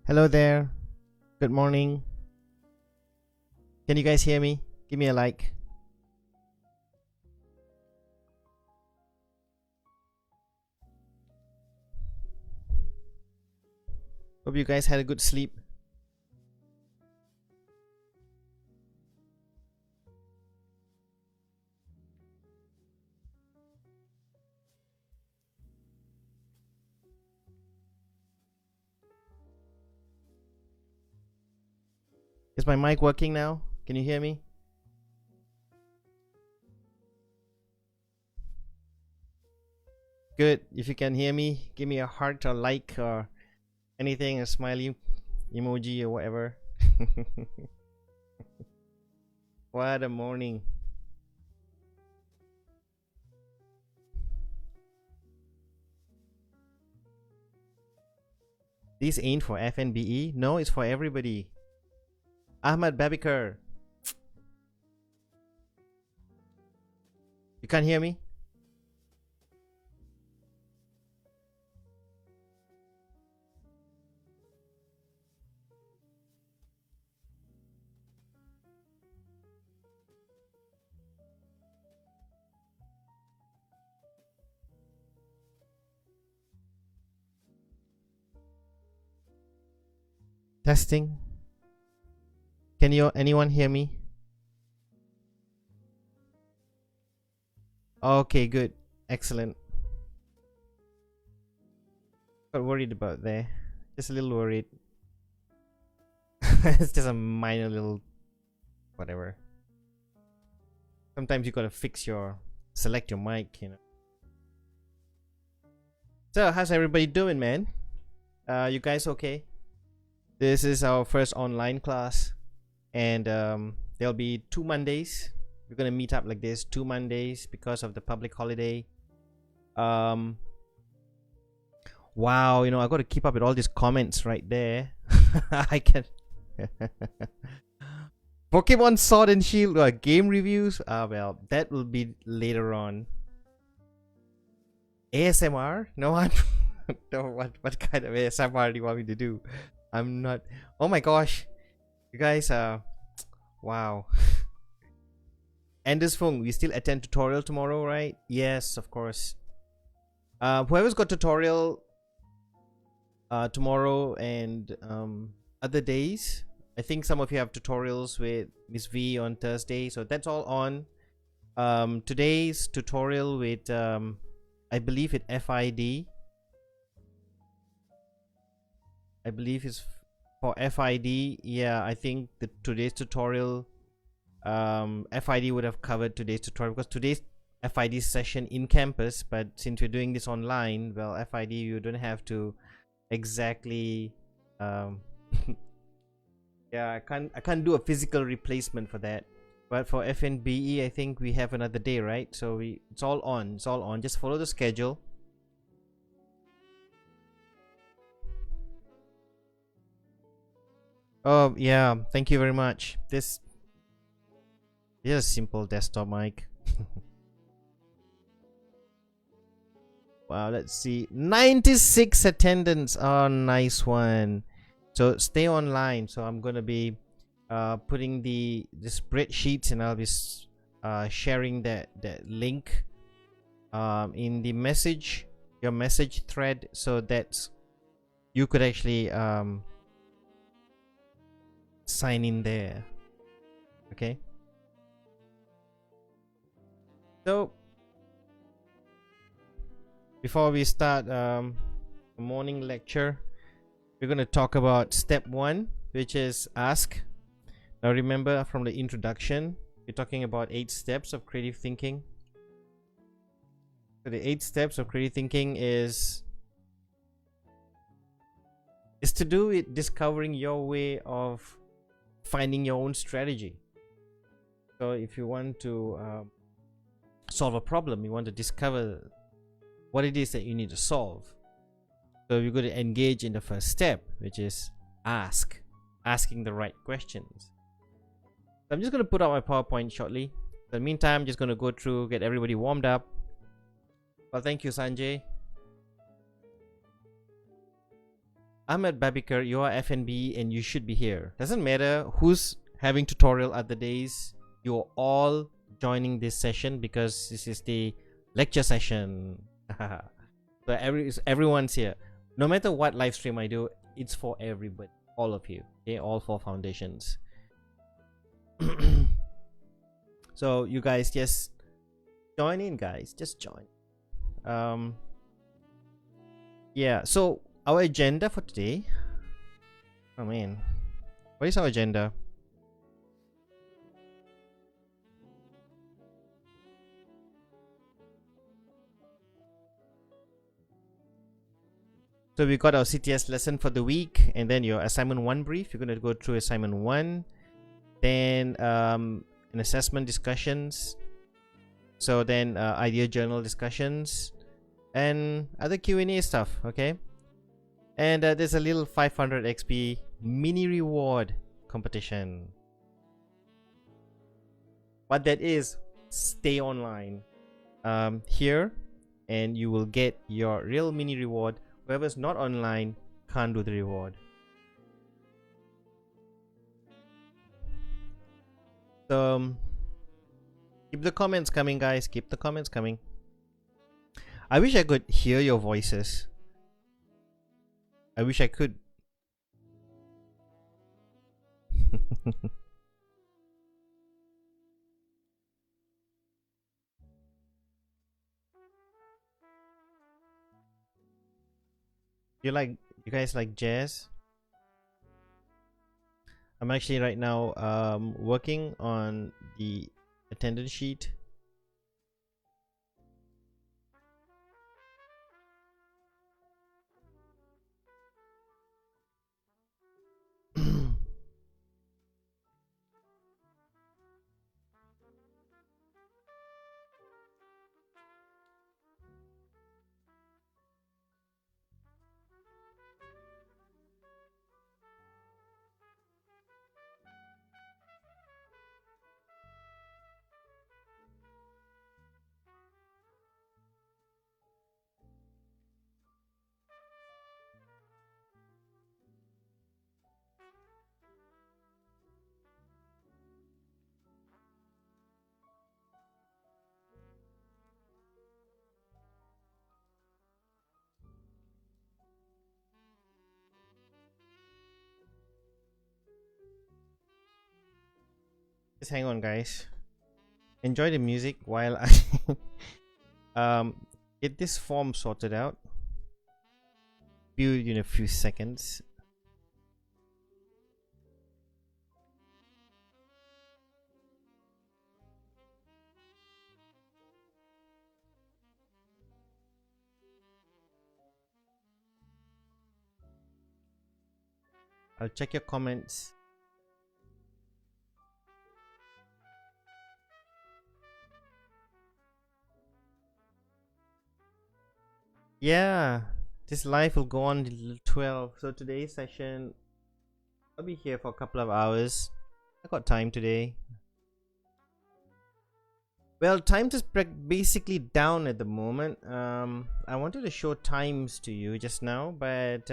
Hello there. Good morning. Can you guys hear me? Give me a like. Hope you guys had a good sleep. Is my mic working now? Can you hear me? Good. If you can hear me, give me a heart or like or anything, a smiley emoji or whatever. What a morning. This ain't for FNBE. No, it's for everybody. Ahmad Babikar. You can't hear me? Testing. Can anyone hear me? Okay, good. Excellent. Got worried about there. Just a little worried. It's just a minor little whatever. Sometimes you gotta select your mic, you know. So how's everybody doing, man? You guys okay? This is our first online class, and there'll be 2 Mondays. We're gonna meet up like this 2 Mondays because of the public holiday. Wow, you know, I gotta keep up with all these comments right there. I can Pokemon Sword and Shield game reviews. Well, that will be later on. ASMR? No, I'm no, what kind of ASMR do you want me to do? I'm not. Oh my gosh, you guys, wow. Anders Fung, we still attend tutorial tomorrow, right? Yes, of course. Whoever's got tutorial tomorrow and other days, I think some of you have tutorials with Miss V on Thursday, so that's all on. Today's tutorial with I believe it FID. I believe is for FID. Yeah, I think today's tutorial, FID would have covered today's tutorial because today's FID session in campus, but since we're doing this online, well, FID you don't have to exactly yeah, I can't do a physical replacement for that. But for FNBE, I think we have another day, right? So it's all on. Just follow the schedule. Oh yeah, thank you very much. This is a simple desktop mic. Wow, let's see, 96 attendance. Oh, nice one. So stay online. So I'm gonna be putting the spreadsheets, and I'll be sharing that link in the your message thread, so that you could actually sign in there. Okay, so before we start, morning lecture. We're going to talk about step 1, which is ask. Now remember from the introduction, we're talking about 8 steps of creative thinking. So the 8 steps of creative thinking is to do with discovering your way of finding your own strategy. So if you want to solve a problem, you want to discover what it is that you need to solve. So you're going to engage in the first step, which is asking the right questions. So I'm just going to put out my PowerPoint shortly. In the meantime, I'm just going to go through, get everybody warmed up. Well, thank you, Sanjay. Ahmed Babikar, you are FNB and you should be here. Doesn't matter who's having tutorial other days. You're all joining this session because this is the lecture session. So everyone's here. No matter what live stream I do, it's for everybody, all of you. Okay, all 4 foundations. So you guys just join in, guys. Just join. Yeah. So our agenda for today. Oh man, what is our agenda? So we got our CTS lesson for the week, and then your assignment 1 brief. You're going to go through assignment 1, then an assessment discussions, so then idea journal discussions, and other Q&A stuff. Okay, and there's a little 500 XP mini reward competition. What that is, stay online here, and you will get your real mini reward. Whoever's not online can't do the reward. So keep the comments coming, guys. Keep the comments coming. I wish I could hear your voices. I wish I could. You guys like jazz? I'm actually right now working on the attendance sheet. Just hang on, guys. Enjoy the music while I get this form sorted out. View in a few seconds. I'll check your comments. Yeah, this live will go on till 12. So today's session, I'll be here for a couple of hours. I got time today. Well, time is basically down at the moment. I wanted to show times to you just now, but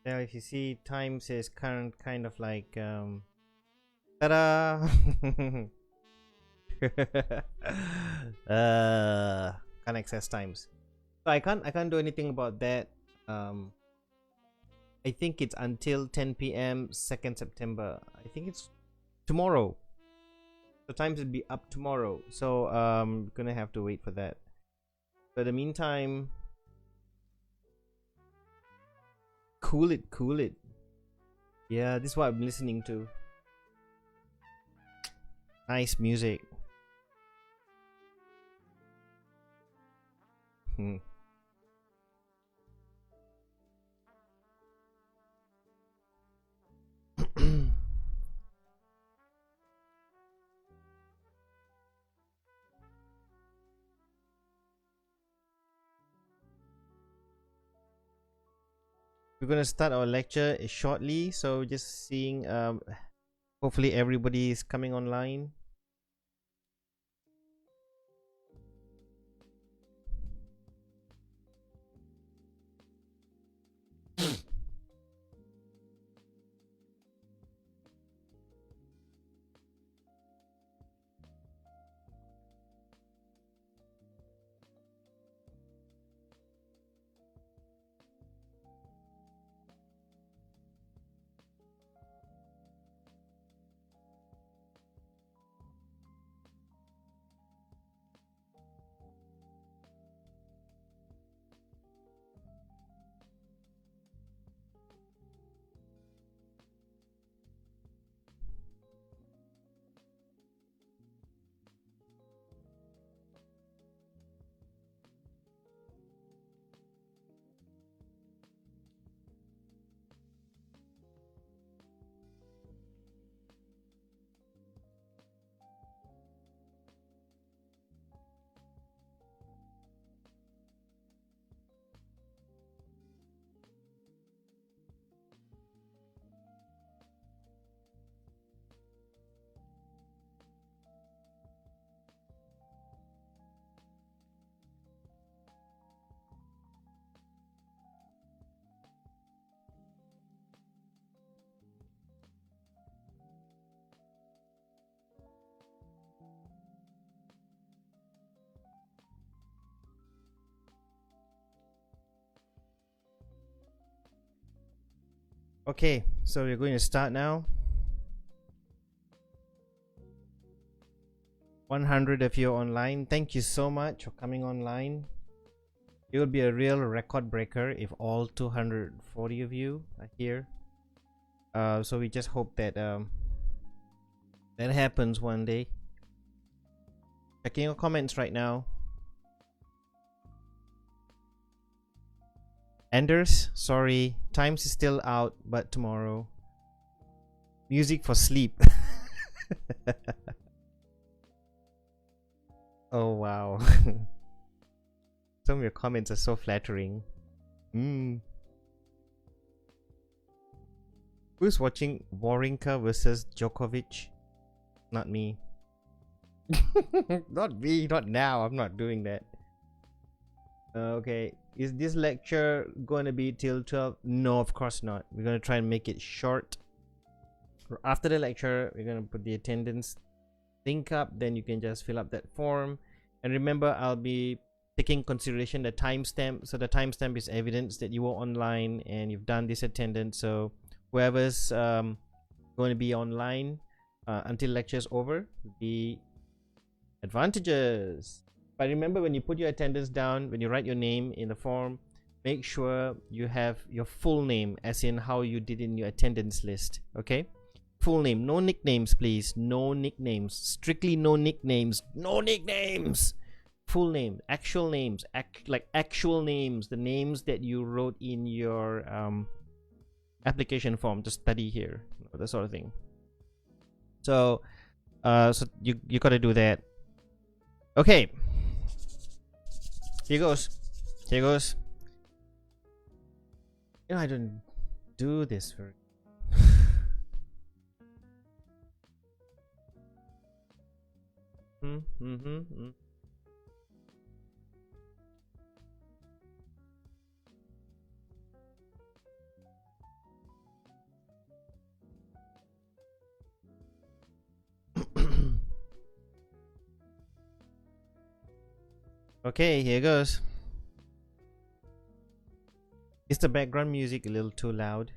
now if you see, time says current, kind of like ta-da. Can't access times, so I can't do anything about that. I think it's until 10 p.m. 2nd September. I think it's tomorrow. The times will be up tomorrow. So gonna have to wait for that. But in the meantime, cool it, cool it. Yeah, this is what I'm listening to. Nice music. We're gonna start our lecture shortly, so just seeing hopefully everybody is coming online. Okay, so we're going to start now. 100 of you online. Thank you so much for coming online. It will be a real record breaker if all 240 of you are here. So we just hope that that happens one day. Checking your comments right now. Anders, sorry, Times is still out, but tomorrow. Music for sleep. Oh wow. Some of your comments are so flattering. Who's watching Wawrinka versus Djokovic? Not me. Not me, not now. I'm not doing that. Okay, is this lecture going to be till 12? No, of course not. We're going to try and make it short. After the lecture, we're going to put the attendance link up, then you can just fill up that form. And remember, I'll be taking consideration the timestamp. So the timestamp is evidence that you were online and you've done this attendance. So whoever's going to be online until lecture's over, the advantages. But remember, when you put your attendance down, when you write your name in the form, make sure you have your full name, as in how you did in your attendance list. Okay, full name, no nicknames, please. No nicknames, strictly no nicknames. No nicknames. Full name, actual names, like actual names, the names that you wrote in your application form to study here, that sort of thing. So so you gotta do that. Okay, here goes. Here goes. You know, I don't do this very Okay, here goes. Is the background music a little too loud?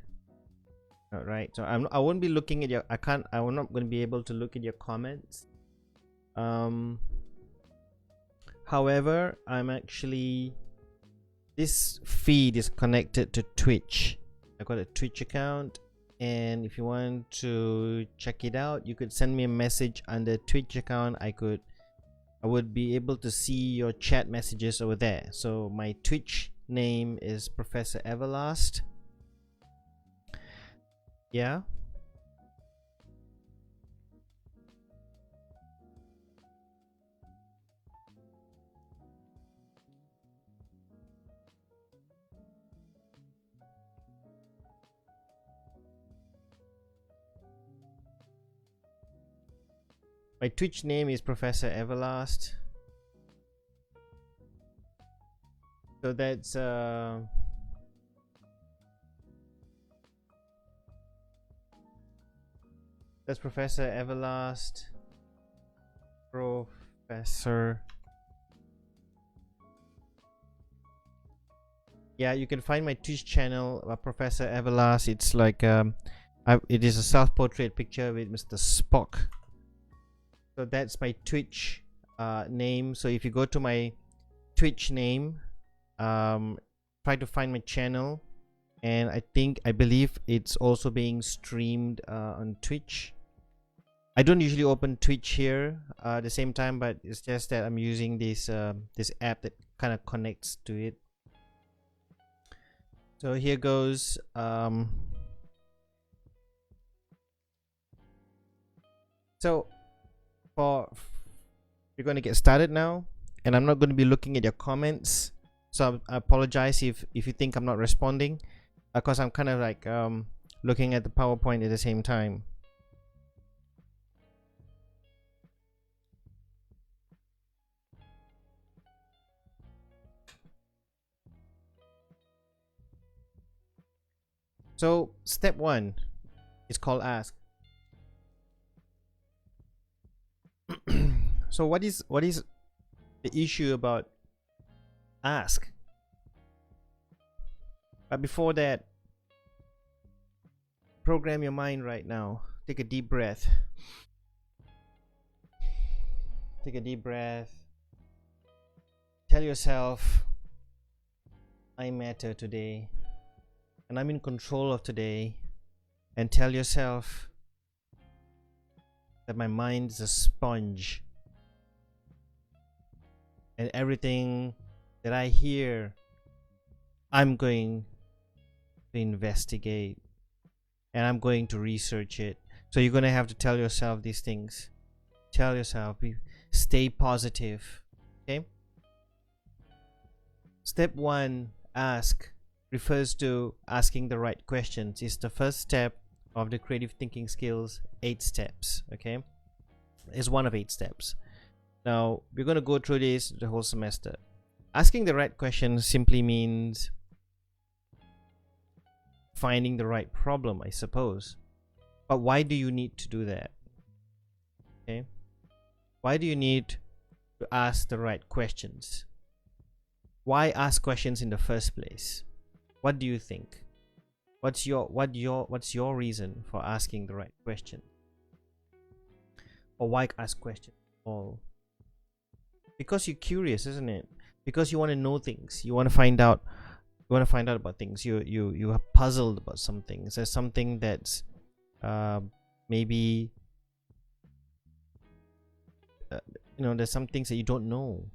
All right, so I won't be looking at your, I'm not going to be able to look at your comments. However, I'm actually, this feed is connected to Twitch. I've got a Twitch account, and if you want to check it out, you could send me a message on the Twitch account. I would be able to see your chat messages over there. So my Twitch name is Professor Everlast. Yeah. My Twitch name is Professor Everlast. So that's Professor Everlast. Professor. Yeah, you can find my Twitch channel, Professor Everlast. It's like it is a self-portrait picture with Mr. Spock. So that's my Twitch name. So if you go to my Twitch name, try to find my channel, and I believe it's also being streamed on Twitch. I don't usually open Twitch here at the same time, but it's just that I'm using this this app that kind of connects to it. So here goes. So we're going to get started now, and I'm not going to be looking at your comments. So I apologize if you think I'm not responding, because I'm kind of like looking at the PowerPoint at the same time. So step 1 is called ask. So what is the issue about ask? But before that, program your mind right now. Take a deep breath. Take a deep breath. Tell yourself, I matter today, and I'm in control of today. And tell yourself that my mind is a sponge, and everything that I hear, I'm going to investigate, and I'm going to research it. So you're going to have to tell yourself these things. Tell yourself, stay positive. Okay. Step 1, ask, refers to asking the right questions. It's the first step of the creative thinking skills 8 steps. Okay, it's one of 8 steps. Now we're going to go through this the whole semester. Asking the right questions simply means finding the right problem, I suppose. But why do you need to do that? Okay, why do you need to ask the right questions? Why ask questions in the first place? What do you think? What's your reason for asking the right question? Or why ask questions at all? Because you're curious, isn't it? Because you want to know things. You want to find out. You want to find out about things. You are puzzled about some things. There's something that's maybe there's some things that you don't know.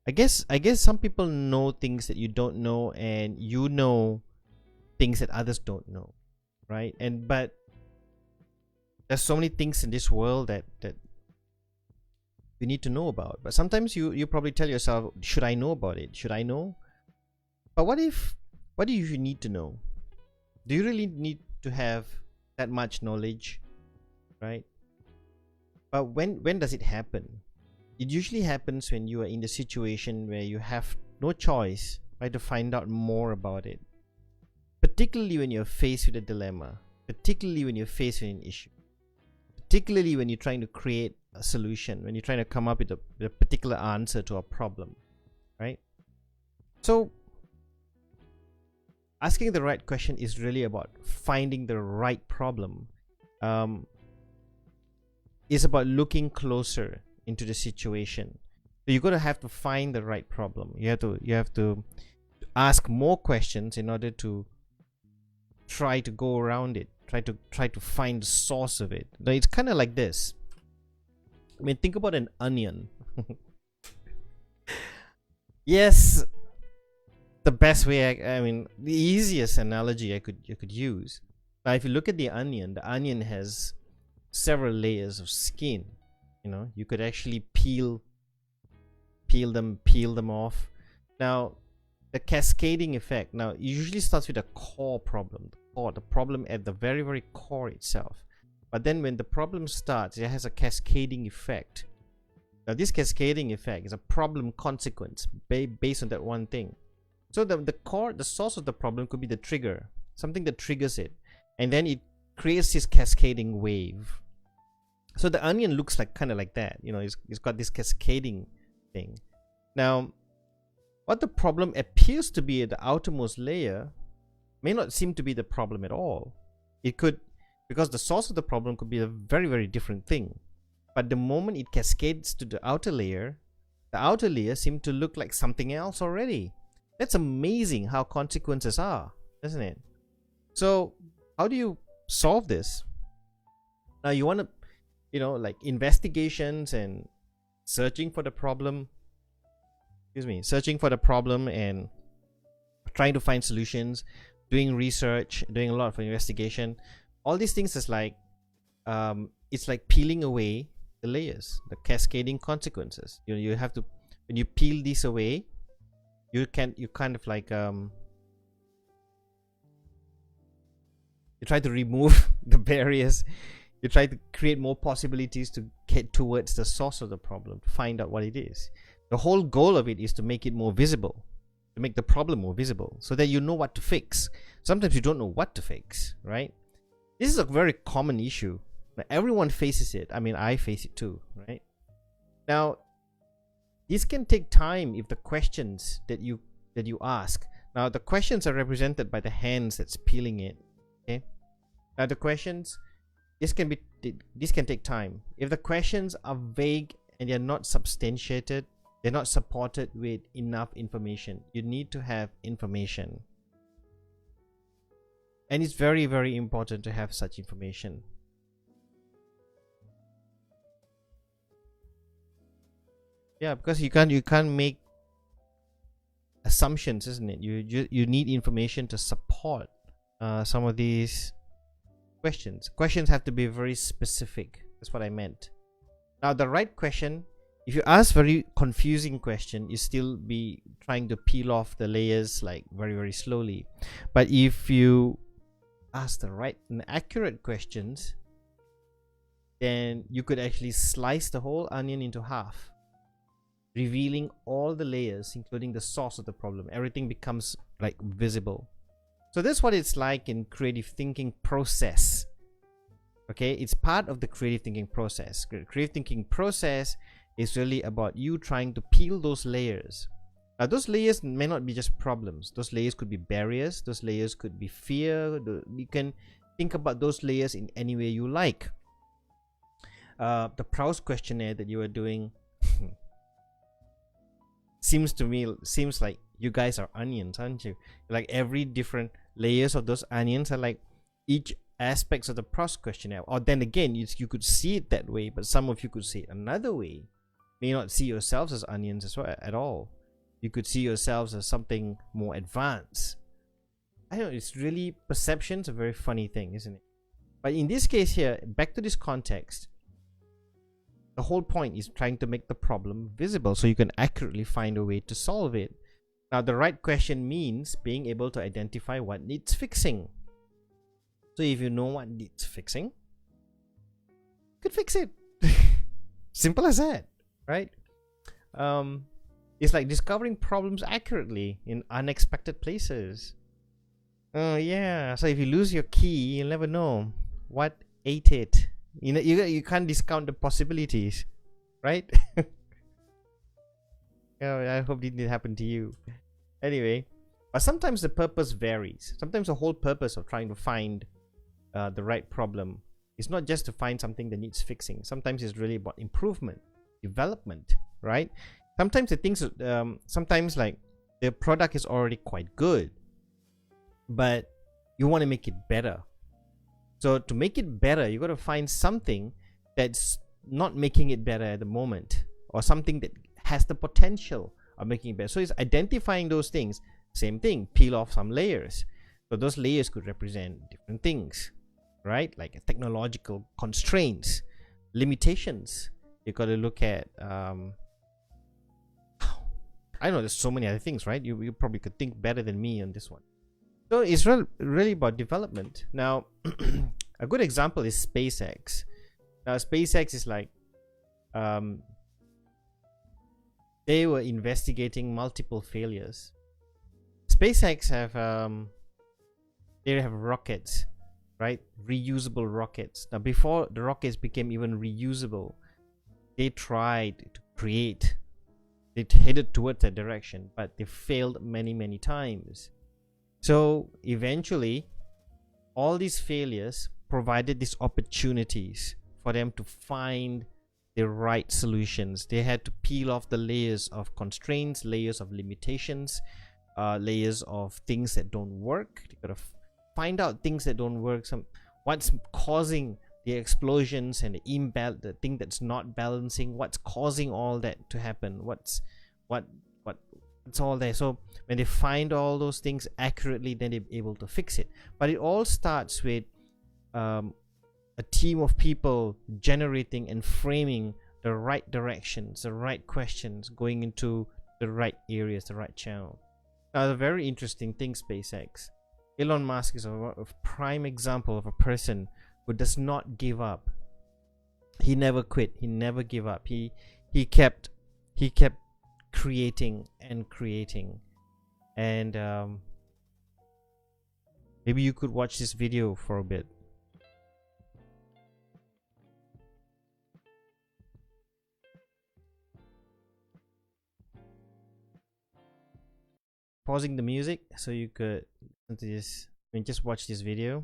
I guess some people know things that you don't know, and you know things that others don't know, right? But there's so many things in this world that you need to know about. But sometimes you probably tell yourself, should I know about it? Should I know? But what do you need to know? Do you really need to have that much knowledge, right? But when does it happen? It usually happens when you are in the situation where you have no choice, right, to find out more about it. Particularly when you're faced with a dilemma, particularly when you're faced with an issue, particularly when you're trying to create a solution, when you're trying to come up with a particular answer to a problem, right? So asking the right question is really about finding the right problem. It's about looking closer into the situation. So you're gonna have to find the right problem. You have to ask more questions in order to try to go around it. Try to find the source of it. Now, it's kind of like this. I mean, think about an onion. Yes, the best way. I mean, the easiest analogy I could use. Now, if you look at the onion has several layers of skin. You know, you could actually peel them off. Now, the cascading effect. Now, it usually starts with a core problem, the problem at the very, very core itself. But then when the problem starts, it has a cascading effect. Now, this cascading effect is a problem consequence based on that one thing. So the source of the problem could be the trigger, something that triggers it, and then it creates this cascading wave. So the onion looks like kind of like that. You know, it's got this cascading thing. Now, what the problem appears to be at the outermost layer may not seem to be the problem at all. It could, because the source of the problem could be a very, very different thing. But the moment it cascades to the outer layer seems to look like something else already. That's amazing how consequences are, isn't it? So how do you solve this? Now, you want to, you know, like investigations and searching for the problem and trying to find solutions, doing research, doing a lot of investigation. All these things is like, it's like peeling away the layers, the cascading consequences. You know, you have to, when you peel these away, you kind of like, you try to remove the barriers. You try to create more possibilities to get towards the source of the problem, to find out what it is. The whole goal of it is to make it more visible, to make the problem more visible, so that you know what to fix. Sometimes you don't know what to fix, right? This is a very common issue. Everyone faces it. I mean, I face it too, right? Now, this can take time if the questions that you ask. Now, the questions are represented by the hands that's peeling it. Okay. Now, the questions, this can take time. If the questions are vague and they're not substantiated, they're not supported with enough information. You need to have information. And it's very, very important to have such information. Yeah, because you can't make assumptions, isn't it? You need information to support some of these questions. Questions have to be very specific. That's what I meant. Now, the right question, if you ask very confusing question, you still be trying to peel off the layers like very, very slowly. But if you ask the right and accurate questions, then you could actually slice the whole onion into half, revealing all the layers, including the source of the problem. Everything becomes like visible. So that's what it's like in creative thinking process. Okay, it's part of the creative thinking process. Creative thinking process is really about you trying to peel those layers. Now, those layers may not be just problems. Those layers could be barriers. Those layers could be fear. You can think about those layers in any way you like. The Proust questionnaire that you are doing seems like you guys are onions, aren't you? Like every different layers of those onions are like each aspects of the Proust questionnaire. Or then again, you could see it that way, but some of you could see it another way. May not see yourselves as onions as well at all. You could see yourselves as something more advanced. I don't know, it's really, perception's a very funny thing, isn't it? But in this case here, back to this context, the whole point is trying to make the problem visible so you can accurately find a way to solve it. Now, the right question means being able to identify what needs fixing. So if you know what needs fixing, you could fix it. Simple as that, right? It's like discovering problems accurately in unexpected places. Oh yeah, so if you lose your key, you'll never know what ate it. You know, you can't discount the possibilities, right? Oh, I hope it didn't happen to you. Anyway, But sometimes the purpose varies. Sometimes the whole purpose of trying to find the right problem is not just to find something that needs fixing. Sometimes it's really about improvement, development, right? Sometimes the things, sometimes like the product is already quite good, but you want to make it better. So to make it better, you got to find something that's not making it better at the moment, or something that has the potential of making it better. So it's identifying those things. Same thing, peel off some layers. So those layers could represent different things, right? Like technological constraints, limitations. You got to look at I know there's so many other things, right? You probably could think better than me on this one. So it's really about development. Now, a good example is SpaceX. Now, SpaceX is like, they were investigating multiple failures. SpaceX they have rockets, right? Reusable rockets. Now, before the rockets became even reusable, they tried to create, they headed towards that direction, but they failed many times. So eventually, all these failures provided these opportunities for them to find the right solutions. They had to peel off the layers of constraints, layers of limitations, layers of things that don't work. They gotta find out things that don't work. What's causing the explosions and the thing that's not balancing. What's causing all that to happen? What's all there. So when they find all those things accurately, then they're able to fix it. But it all starts with a team of people generating and framing the right directions, the right questions, going into the right areas, the right channel. Now, a very interesting thing, SpaceX. Elon Musk is a prime example of a person who does not give up. He never quit. He never gave up. He kept creating and creating. And maybe you could watch this video for a bit. Pausing the music so you could listen to this. I mean, just watch this video.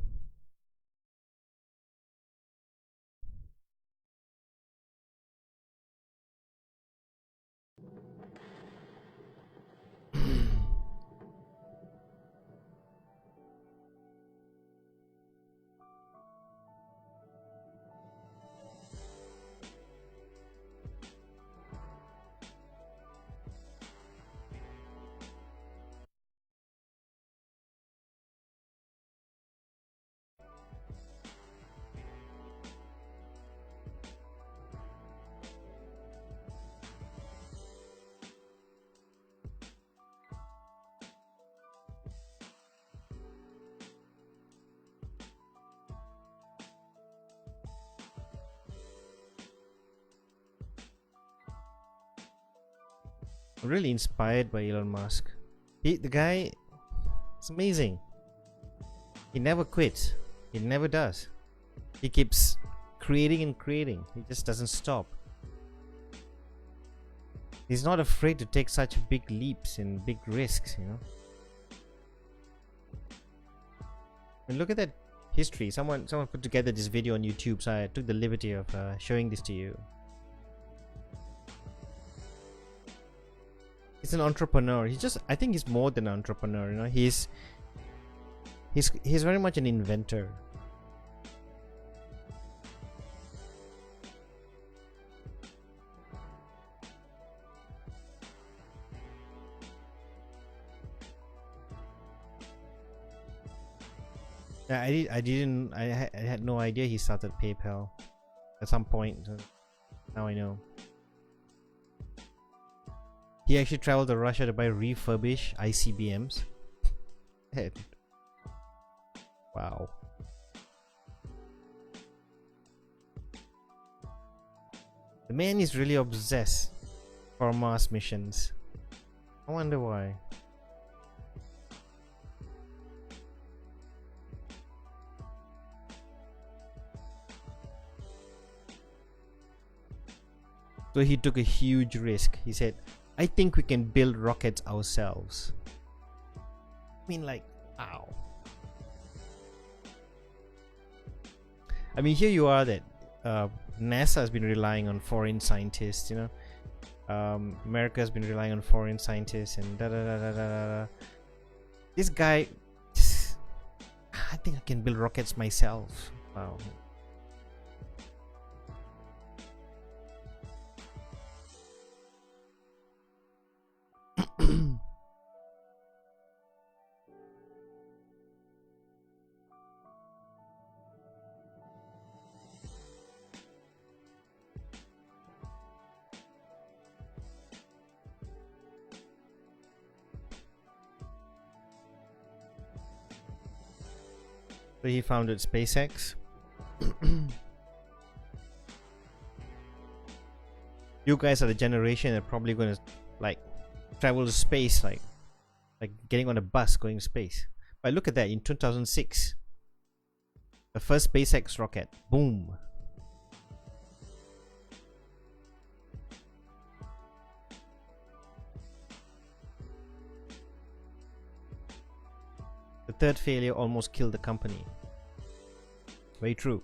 Really inspired by Elon Musk. The guy is amazing. He never quits. He never does. He keeps creating and creating. He just doesn't stop. He's not afraid to take such big leaps and big risks, you know. And look at that history. Someone put together this video on YouTube, so I took the liberty of showing this to you. He's an entrepreneur. I think he's more than an entrepreneur, you know. He's very much an inventor. Yeah, I had no idea he started PayPal at some point. Now I know. He actually traveled to Russia to buy refurbished ICBMs. Wow. The man is really obsessed for Mars missions. I wonder why. So he took a huge risk. He said, I think we can build rockets ourselves. mean, like, ow. I mean, here you are that NASA has been relying on foreign scientists, you know. America has been relying on foreign scientists and da da da da da da. This guy, I think I can build rockets myself. Wow. So he founded SpaceX. You guys are the generation that are probably going to like travel to space, like getting on a bus going to space. But look at that, in 2006, the first SpaceX rocket, boom. The third failure almost killed the company. Very true.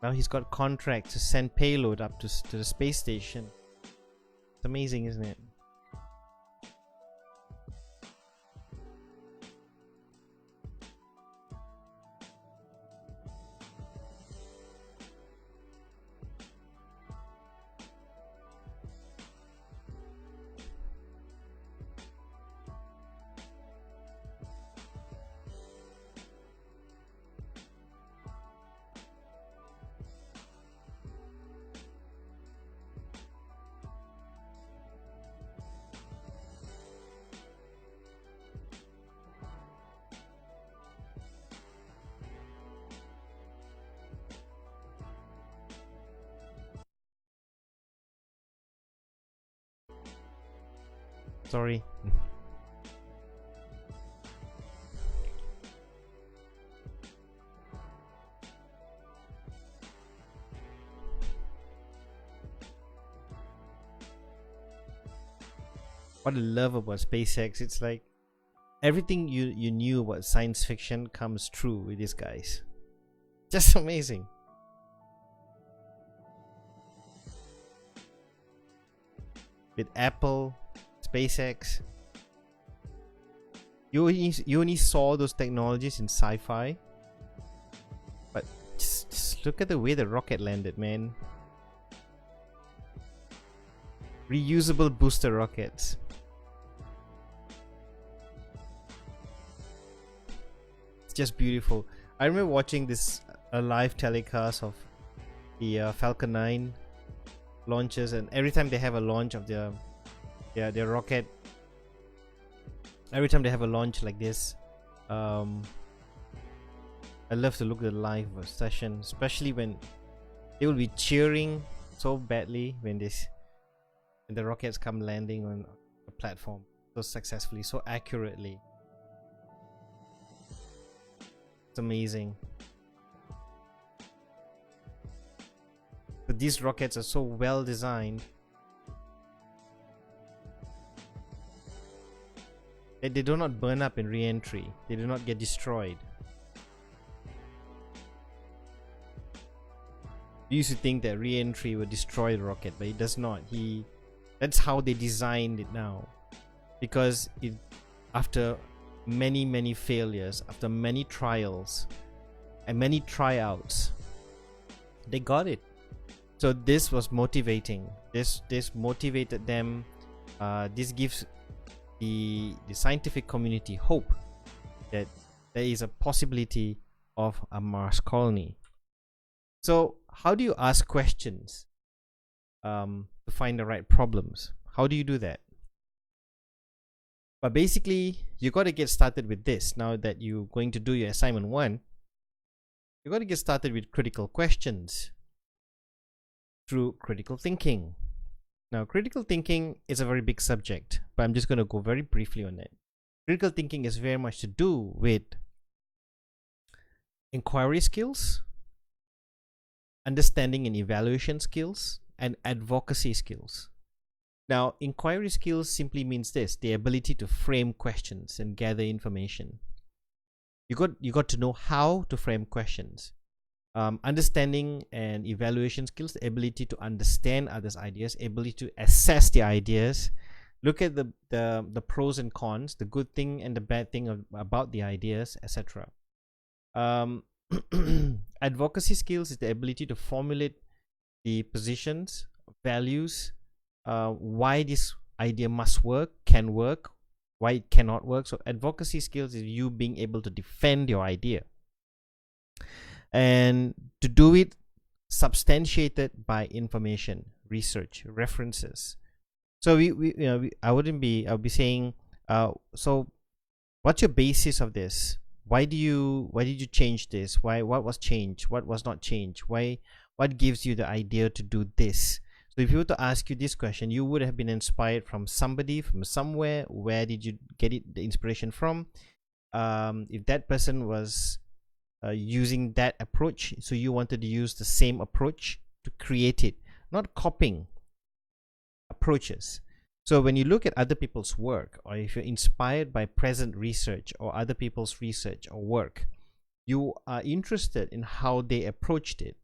Now he's got contracts to send payload up to the space station. It's amazing, isn't it? Sorry. What I love about SpaceX, it's like everything you knew about science fiction comes true with these guys. Just amazing. With Apple, SpaceX, you only saw those technologies in sci-fi, but just look at the way the rocket landed, man. Reusable booster rockets. It's just beautiful. I remember watching this a live telecast of the Falcon 9 launches, and every time they have a launch of their rocket, every time they have a launch like this, I love to look at the live session, especially when they will be cheering so badly when the rockets come landing on the platform so successfully, so accurately. It's amazing. But these rockets are so well designed that they do not burn up in re-entry. They do not get destroyed. We used to think that re-entry would destroy the rocket, but it does not. That's how they designed it now, because after many failures, after many trials and many tryouts, they got it. So this was motivating. This motivated them. This gives the scientific community hope that there is a possibility of a Mars colony. So how do you ask questions to find the right problems? How do you do that? But basically, you got to get started with this. Now that you're going to do your assignment 1, you got to get started with critical questions through critical thinking. Now, critical thinking is a very big subject, but I'm just going to go very briefly on it. Critical thinking is very much to do with inquiry skills, understanding and evaluation skills, and advocacy skills. Now, inquiry skills simply means this: the ability to frame questions and gather information. You got to know how to frame questions. Understanding and evaluation skills, the ability to understand others' ideas, ability to assess the ideas, look at the pros and cons, the good thing and the bad thing about the ideas, etc. Advocacy skills is the ability to formulate the positions, values, why this idea must work, can work, why it cannot work. So advocacy skills is you being able to defend your idea, and to do it substantiated by information, research, references. So I'll be saying, so what's your basis of this? Why did you change this? What was changed? What was not changed? What gives you the idea to do this? So if you were to ask you this question, you would have been inspired from somebody, from somewhere. Where did you get the inspiration from? If that person was using that approach, so you wanted to use the same approach to create it, not copying approaches. So when you look at other people's work, or if you're inspired by present research or other people's research or work, you are interested in how they approached it.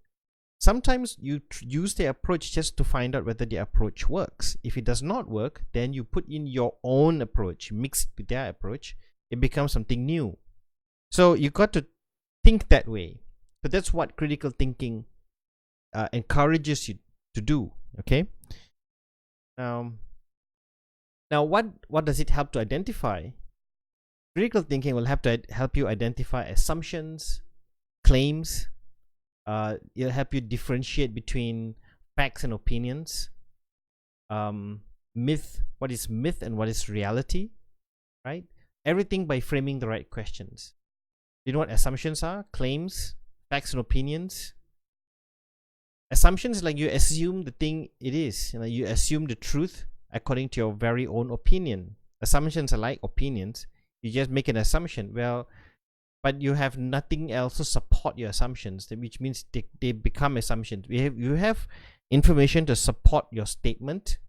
Sometimes you use their approach just to find out whether the approach works. If it does not work, then you put in your own approach, mix it with their approach, it becomes something new. So you got to think that way. So that's what critical thinking encourages you to do. Okay. Now what does it help to identify? Critical thinking will have to help you identify assumptions, claims. It'll help you differentiate between facts and opinions. Myth, what is myth and what is reality, right? Everything by framing the right questions. You know what assumptions are? Claims, facts and opinions. Assumptions is like you assume the thing it is. You assume the truth according to your very own opinion. Assumptions are like opinions. You just make an assumption. Well, but you have nothing else to support your assumptions, which means they become assumptions. You have information to support your statement,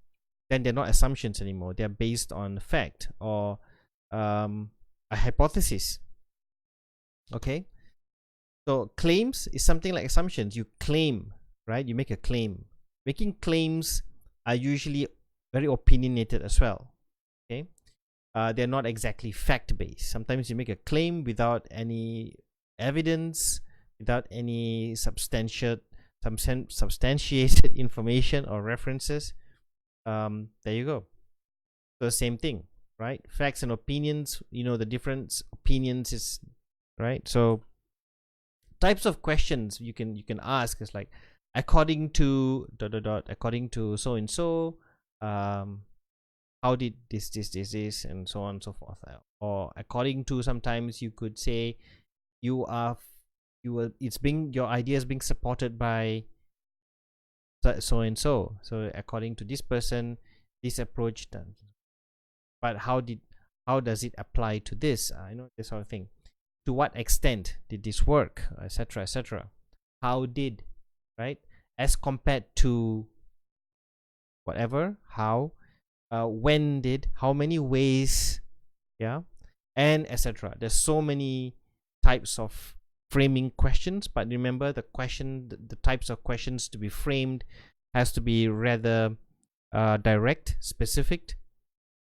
then they're not assumptions anymore. They're based on fact or a hypothesis. Okay, so claims is something like assumptions. You claim, right? You make a claim. Making claims are usually very opinionated as well. Okay. They're not exactly fact-based. Sometimes you make a claim without any evidence, without any substantiated information or references. There you go. So same thing, right? Facts and opinions, the difference. Opinions is right. So types of questions you can ask is like, according to ... according to so and so, how did this and so on and so forth. Or according to, sometimes you could say your idea is being supported by so and so. So according to this person, this approach done. But how does it apply to this? This sort of thing. To what extent did this work, etc., etc. How did, right? As compared to whatever, how, when did, how many ways, yeah, and etc. There's so many types of framing questions, but remember the types of questions to be framed has to be rather direct, specific,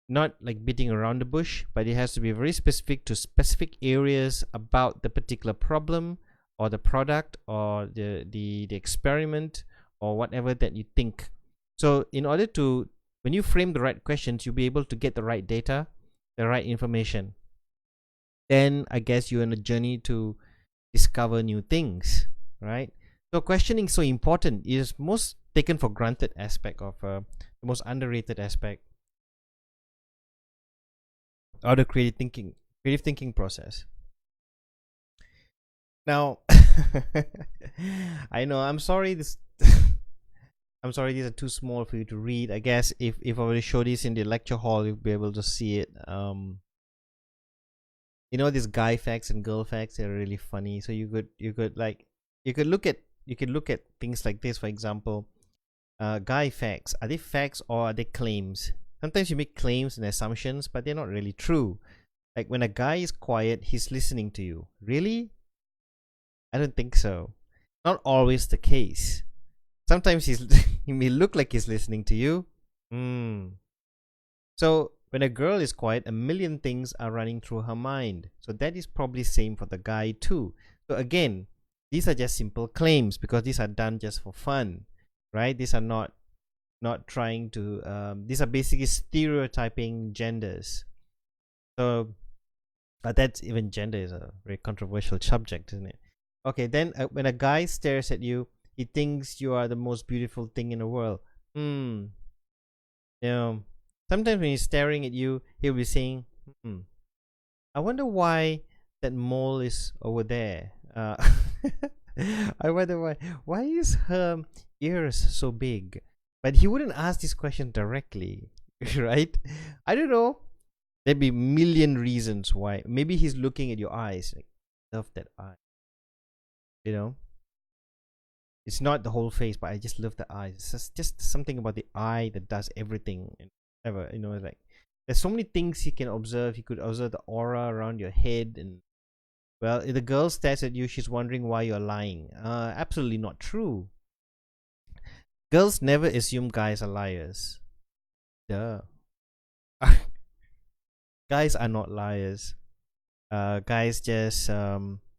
not like beating around the bush, but it has to be very specific to specific areas about the particular problem or the product or the experiment or whatever that you think. So in order to, when you frame the right questions, you'll be able to get the right data, the right information. Then I guess you're on a journey to discover new things, right? So questioning is so important. It is most taken for granted aspect of the most underrated aspect. or the creative thinking process. Now, I know. I'm sorry. I'm sorry. These are too small for you to read. I guess if I were to show this in the lecture hall, you'll be able to see it. These guy facts and girl facts are really funny. So you could look at things like this. For example, guy facts, are they facts or are they claims? Sometimes you make claims and assumptions, but they're not really true. Like when a guy is quiet, he's listening to you. Really? I don't think so. Not always the case. Sometimes he may look like he's listening to you. So when a girl is quiet, a million things are running through her mind. So that is probably same for the guy too. So again, these are just simple claims because these are done just for fun, right? These are not trying to. These are basically stereotyping genders. So, but that's, even gender is a very controversial subject, isn't it? Okay, then when a guy stares at you, he thinks you are the most beautiful thing in the world. You know, sometimes when he's staring at you, he'll be saying, I wonder why that mole is over there. I wonder why is her ears so big? But he wouldn't ask this question directly, right? I don't know. There'd be a million reasons why. Maybe he's looking at your eyes, like, love that eye. It's not the whole face, but I just love the eyes. It's just something about the eye that does everything. And ever, like there's so many things he can observe. He could observe the aura around your head, and well, if the girl stares at you, she's wondering why you're lying. Absolutely not true. Girls never assume guys are liars. Duh. Guys are not liars. Guys just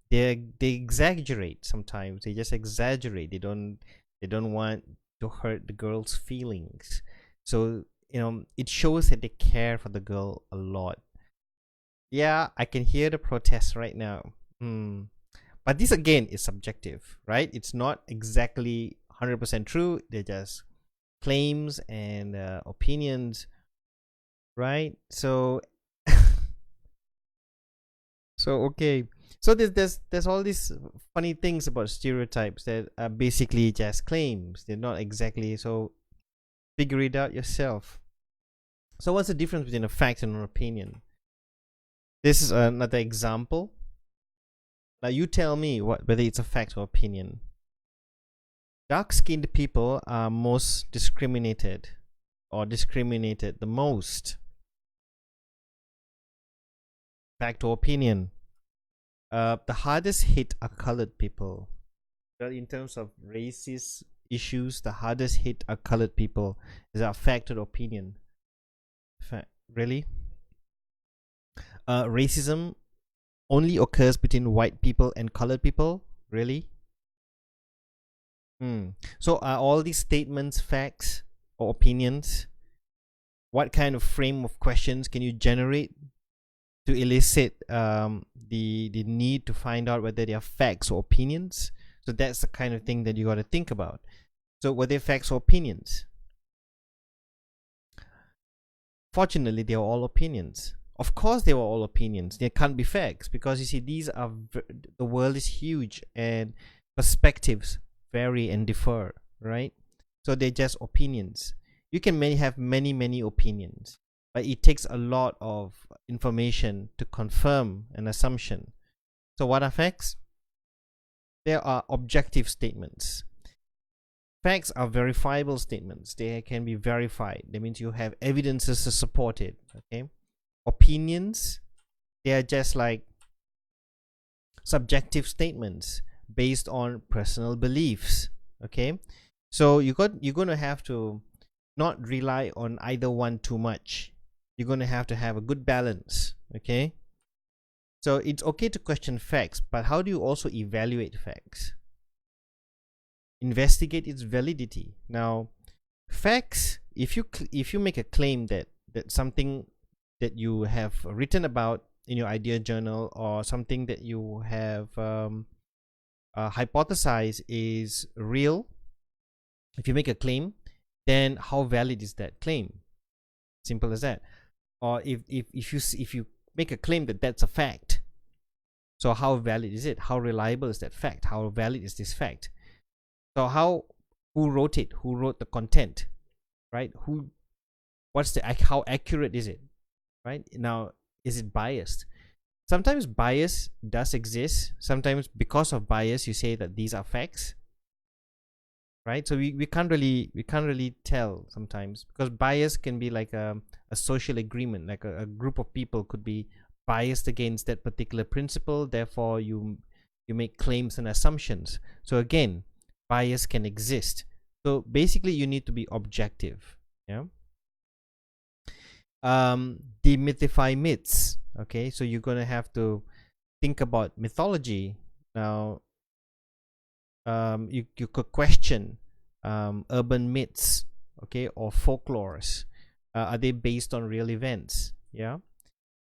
they exaggerate sometimes. They just exaggerate. They don't want to hurt the girl's feelings. So it shows that they care for the girl a lot. Yeah, I can hear the protests right now. But this again is subjective, right? It's not exactly 100% true. They're just claims and opinions, right? So okay. So there's all these funny things about stereotypes that are basically just claims. They're not exactly, so figure it out yourself. So what's the difference between a fact and an opinion? This is another example. Now you tell me whether it's a fact or opinion. Dark-skinned people are most discriminated the most. Fact or opinion? The hardest hit are colored people. Well, in terms of racist issues, the hardest hit are colored people. Is that a fact or opinion? Fact. Really? Racism only occurs between white people and colored people? Really? So are all these statements facts or opinions? What kind of frame of questions can you generate to elicit the need to find out whether they are facts or opinions? So that's the kind of thing that you got to think about. So were they facts or opinions? Fortunately, they are all opinions. Of course they were all opinions. They can't be facts because you see, the world is huge and perspectives vary and differ, right? So they're just opinions. You can have many opinions, but it takes a lot of information to confirm an assumption. So what are facts? There are objective statements. Facts are verifiable statements. They can be verified. That means you have evidences to support it. Okay. Opinions, they are just like subjective statements based on personal beliefs. Okay. So you're going to have to not rely on either one too much. You're going to have a good balance. Okay. So it's okay to question facts, but how do you also evaluate facts? Investigate its validity. Now, facts, if you make a claim that something that you have written about in your idea journal, or something that you have hypothesized is real, if you make a claim, then how valid is that claim? Simple as that. or if you make a claim that that's a fact, so how valid is it? How reliable is that fact? How valid is this fact? So who wrote it? Who wrote the content? Right? How accurate is it? Right? Now, is it biased? Sometimes bias does exist. Sometimes because of bias, you say that these are facts. Right? So we can't really tell sometimes, because bias can be like a social agreement, like a group of people could be biased against that particular principle, therefore you make claims and assumptions. So again, bias can exist. So basically you need to be objective. Yeah. Demythify myths. Okay, so you're gonna have to think about mythology now. You could question urban myths, okay, or folklores. Are they based on real events? Yeah.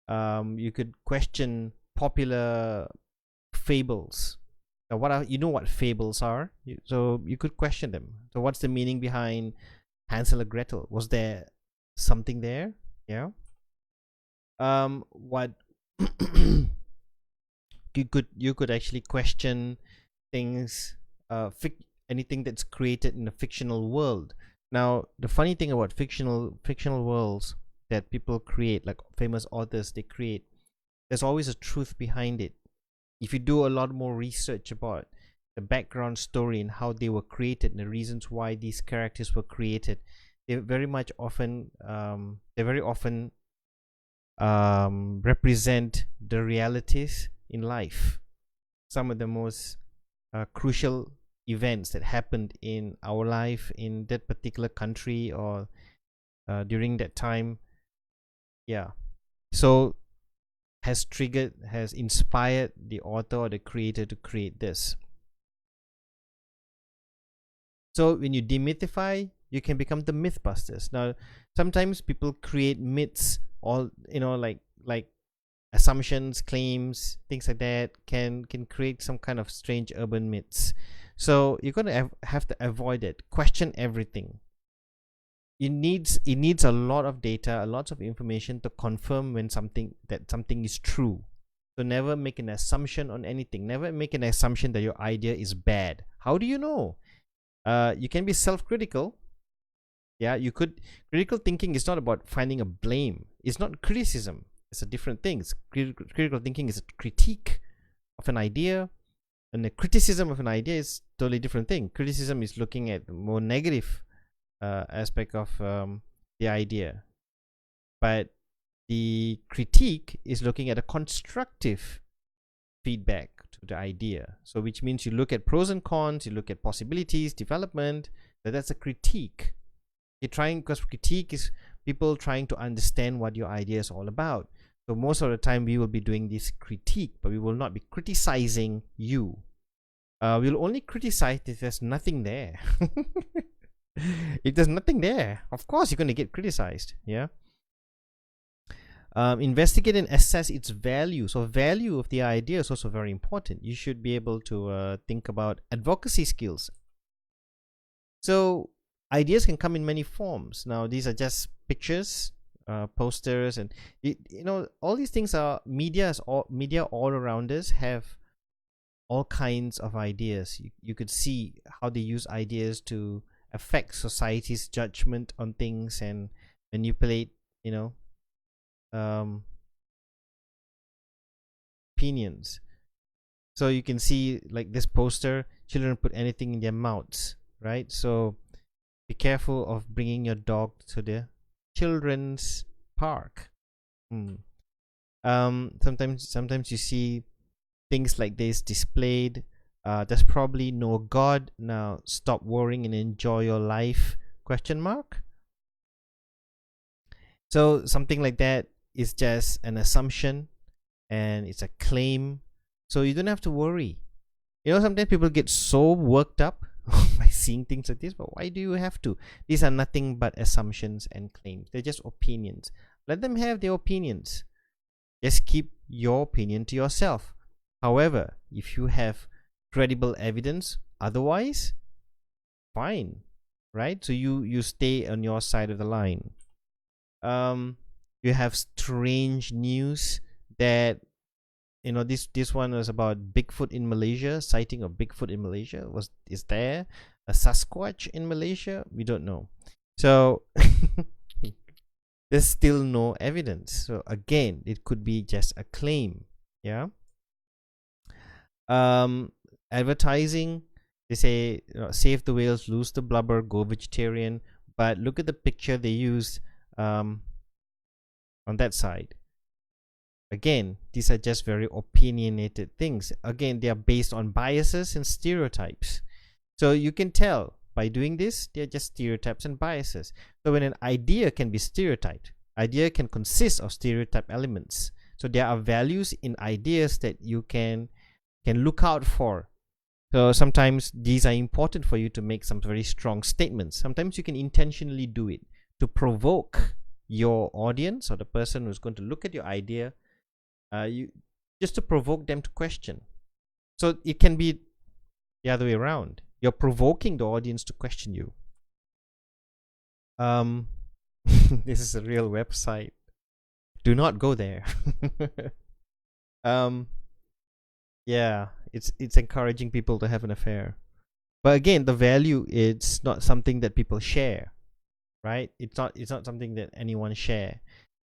You could question popular fables. Now, what fables are? So you could question them. So what's the meaning behind Hansel and Gretel? Was there something there? Yeah. What you could actually question things, anything that's created in a fictional world. Now, the funny thing about fictional worlds that people create, like famous authors, they create, there's always a truth behind it. If you do a lot more research about the background story and how they were created and the reasons why these characters were created, they very often represent the realities in life. Some of the most crucial events that happened in our life in that particular country or during that time. Yeah. So has inspired the author or the creator to create this. So when you demythify, you can become the mythbusters. Now, sometimes people create myths, all like assumptions, claims, things like that can create some kind of strange urban myths. So you're gonna have to avoid it. Question everything. It needs a lot of data, a lot of information to confirm when something is true. So never make an assumption on anything. Never make an assumption that your idea is bad. How do you know? You can be self-critical. Yeah, you could. Critical thinking is not about finding a blame. It's not criticism. It's a different thing. Critical thinking is a critique of an idea, and the criticism of an idea is totally different thing. Criticism is looking at the more negative aspect of the idea, but the critique is looking at a constructive feedback to the idea. So which means you look at pros and cons, you look at possibilities, development. That's a critique. Because critique is people trying to understand what your idea is all about. So most of the time we will be doing this critique, but we will not be criticizing you. We'll only criticize if there's nothing there. If there's nothing there, of course you're going to get criticized. Yeah. Investigate and assess its value. So value of the idea is also very important. You should be able to think about advocacy skills. So ideas can come in many forms. Now these are just pictures, posters, and all these things are media all around us have all kinds of ideas. You could see how they use ideas to affect society's judgment on things and manipulate opinions. So you can see, like this poster, children put anything in their mouths, right? So be careful of bringing your dog to the children's park. Sometimes you see things like this displayed. There's probably no God. Now stop worrying and enjoy your life, ? So something like that is just an assumption and it's a claim. So you don't have to worry. Sometimes people get so worked up by seeing things like this, but why do you have to? These are nothing but assumptions and claims. They're just opinions. Let them have their opinions. Just keep your opinion to yourself. However, if you have credible evidence otherwise, fine, right? So you stay on your side of the line. You have strange news that, you know, this one was about Bigfoot in Malaysia, sighting of Bigfoot in Malaysia. Is there a Sasquatch in Malaysia? We don't know. So there's still no evidence. So again, it could be just a claim. Yeah. Advertising, they say, you know, save the whales, lose the blubber, go vegetarian. But look at the picture they used on that side. Again, these are just very opinionated things. Again, they are based on biases and stereotypes. So you can tell by doing this, they're just stereotypes and biases. So when an idea can be stereotyped, idea can consist of stereotype elements. So there are values in ideas that you can look out for. So sometimes these are important for you to make some very strong statements. Sometimes you can intentionally do it to provoke your audience or the person who's going to look at your idea, just to provoke them to question. So it can be the other way around. You're provoking the audience to question you. This is a real website. Do not go there. Yeah, it's encouraging people to have an affair. But again, the value is not something that people share, right? It's not something that anyone share.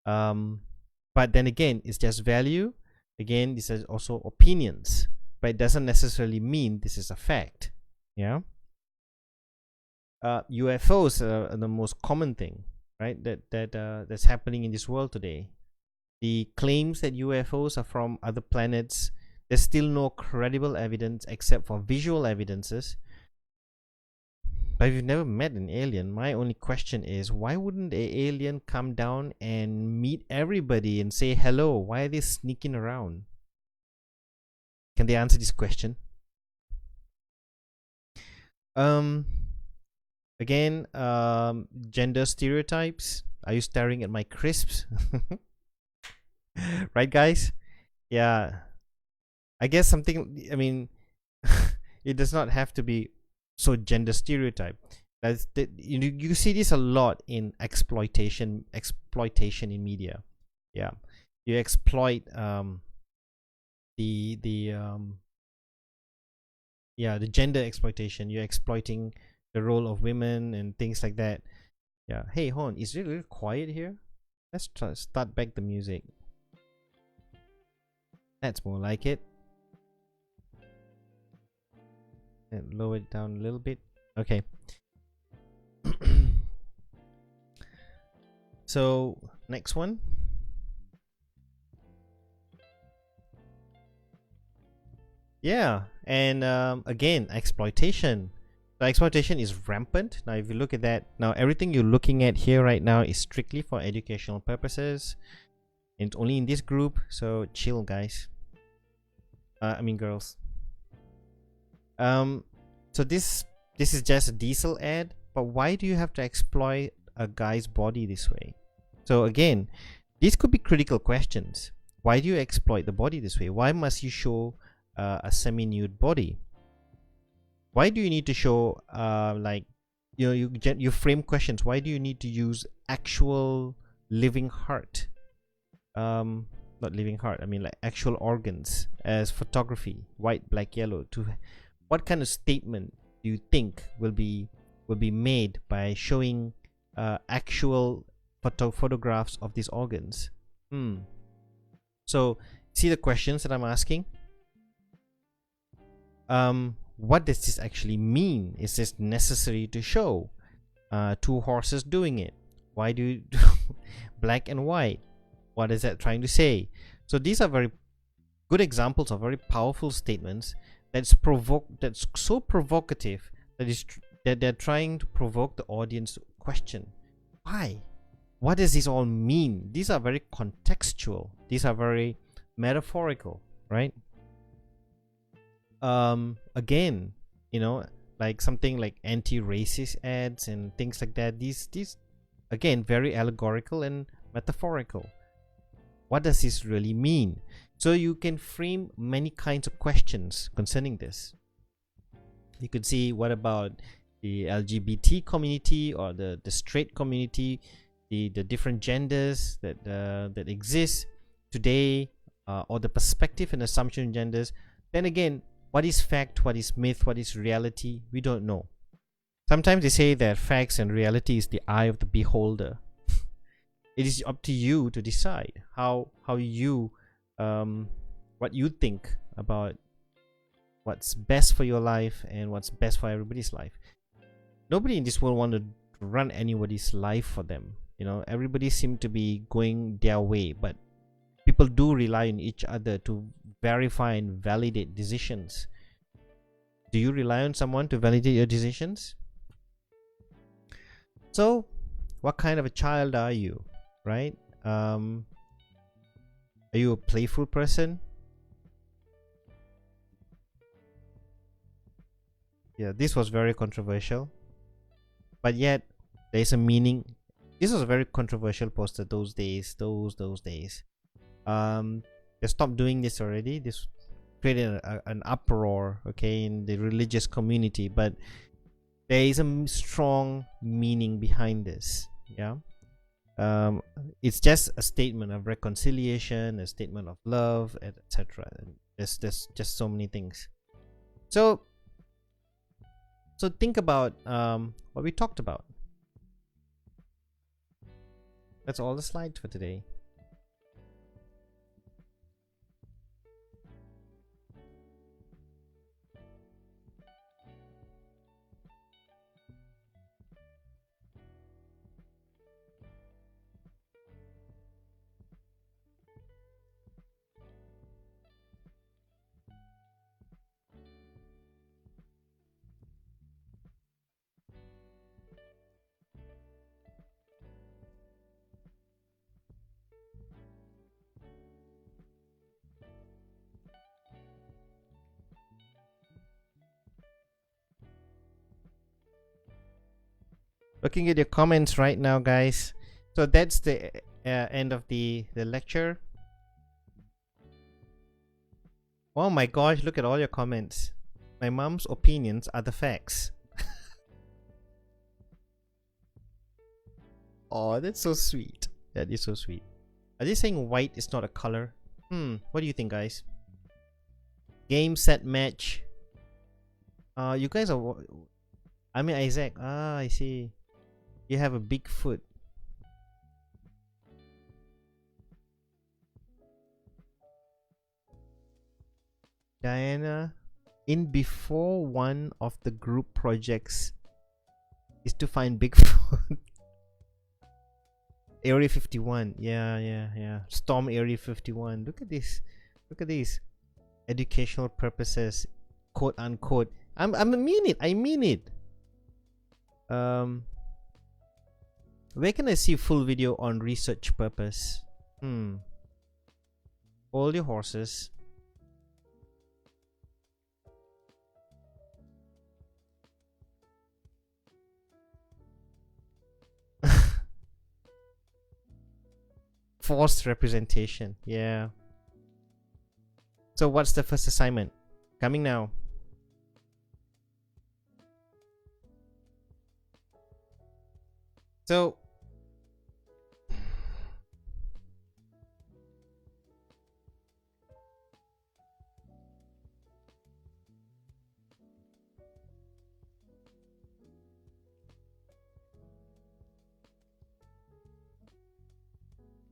But then again, it's just value. Again, this is also opinions, but it doesn't necessarily mean this is a fact. Yeah. UFOs are the most common thing, right? That's happening in this world today. The claims that UFOs are from other planets, there's still no credible evidence except for visual evidences. But if you've never met an alien, my only question is, why wouldn't an alien come down and meet everybody and say hello? Why are they sneaking around? Can they answer this question? Again, gender stereotypes. Are you staring at my crisps? Right, guys? Yeah. I guess something, I mean, it does not have to be so gender stereotype. You see this a lot in exploitation in media. Yeah. You exploit the gender exploitation. You're exploiting the role of women and things like that. Yeah. Hey, Hon, is it really quiet here? Let's start back the music. That's more like it. And lower it down a little bit. Okay. So next one. Yeah, and again, exploitation. The exploitation is rampant. Now if you look at that, now everything you're looking at here right now is strictly for educational purposes. And it's only in this group, so chill, guys. I mean girls. So this is just a diesel ad, but why do you have to exploit a guy's body this way? So again, these could be critical questions. Why do you exploit the body this way? Why must you show a semi-nude body? Why do you need to show like, you know, you frame questions? Why do you need to use actual living heart? Not living heart, I mean like actual organs as photography, white, black, yellow. To what kind of statement do you think will be made by showing actual photographs of these organs? So see the questions that I'm asking. What does this actually mean? Is this necessary to show two horses doing it? Why do you black and white? What is that trying to say? So these are very good examples of very powerful statements that's so provocative that they're trying to provoke the audience to question. Why? What does this all mean? These are very contextual. These are very metaphorical, right? Again, you know, like something like anti-racist ads and things like that. These again, very allegorical and metaphorical. What does this really mean? So you can frame many kinds of questions concerning this. You could see, what about the LGBT community or the straight community? the different genders that exist today, or the perspective and assumption genders. Then again, what is fact, what is myth, what is reality, we don't know. Sometimes they say that facts and reality is the eye of the beholder. It is up to you to decide how you what you think about what's best for your life and what's best for everybody's life. Nobody in this world want to run anybody's life for them. You know, everybody seem to be going their way, but people do rely on each other to verify and validate decisions. Do you rely on someone to validate your decisions? So, what kind of a child are you, right? Are you a playful person? Yeah, this was very controversial, but yet there's a meaning. This was a very controversial poster those days. Those days. They stopped doing this already. This created an uproar, okay, in the religious community, but there is a strong meaning behind this. Yeah. It's just a statement of reconciliation, a statement of love, etc. There's just so many things. So think about what we talked about. That's all the slides for today. Looking at your comments right now, guys. So that's the end of the lecture. Oh my gosh, look at all your comments. My mom's opinions are the facts. Oh, that's so sweet. That is so sweet. Are they saying white is not a color? What do you think, guys? Game, set, match. You guys are... I mean, Isaac. Ah, I see. You have a big foot. Diana, in before one of the group projects is to find Bigfoot. Area 51. Yeah. Storm Area 51. Look at this. Look at these. Educational purposes, quote unquote. I mean it. I mean it. Where can I see full video on research purpose? Hold your horses. Forced representation. Yeah. So what's the first assignment? Coming now. So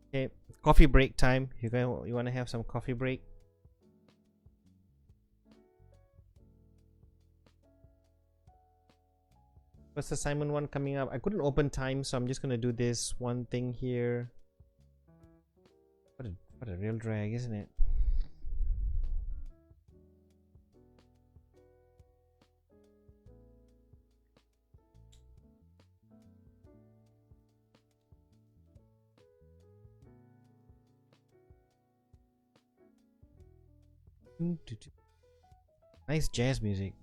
okay, coffee break time. You want to have some coffee break? First assignment one coming up. I couldn't open time, so I'm just gonna do this one thing here. What a real drag, isn't it? Nice jazz music.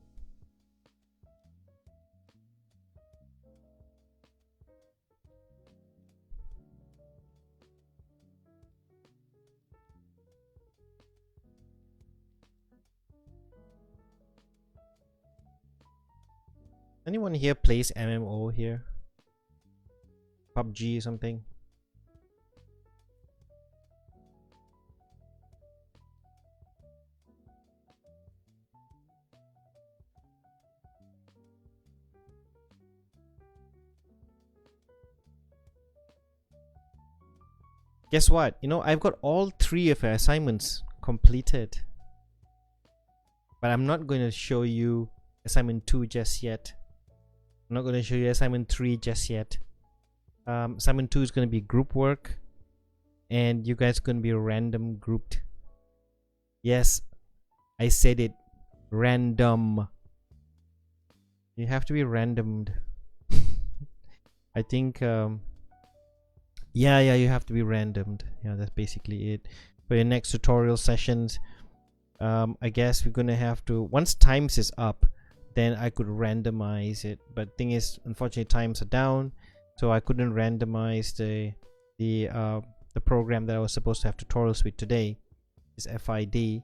Anyone here plays MMO here? PUBG or something. Guess what? You know, I've got all 3 of our assignments completed. But I'm not going to show you assignment 2 just yet. I'm not going to show you assignment 3 just yet. Assignment 2 is going to be group work. And you guys are going to be random grouped. Yes, I said it. Random. You have to be randomed. I think... yeah, you have to be randomed. Yeah, that's basically it. For your next tutorial sessions, I guess we're gonna have to, once times is up, then I could randomize it. But thing is, unfortunately, times are down, so I couldn't randomize the program that I was supposed to have tutorials with today. Is FID.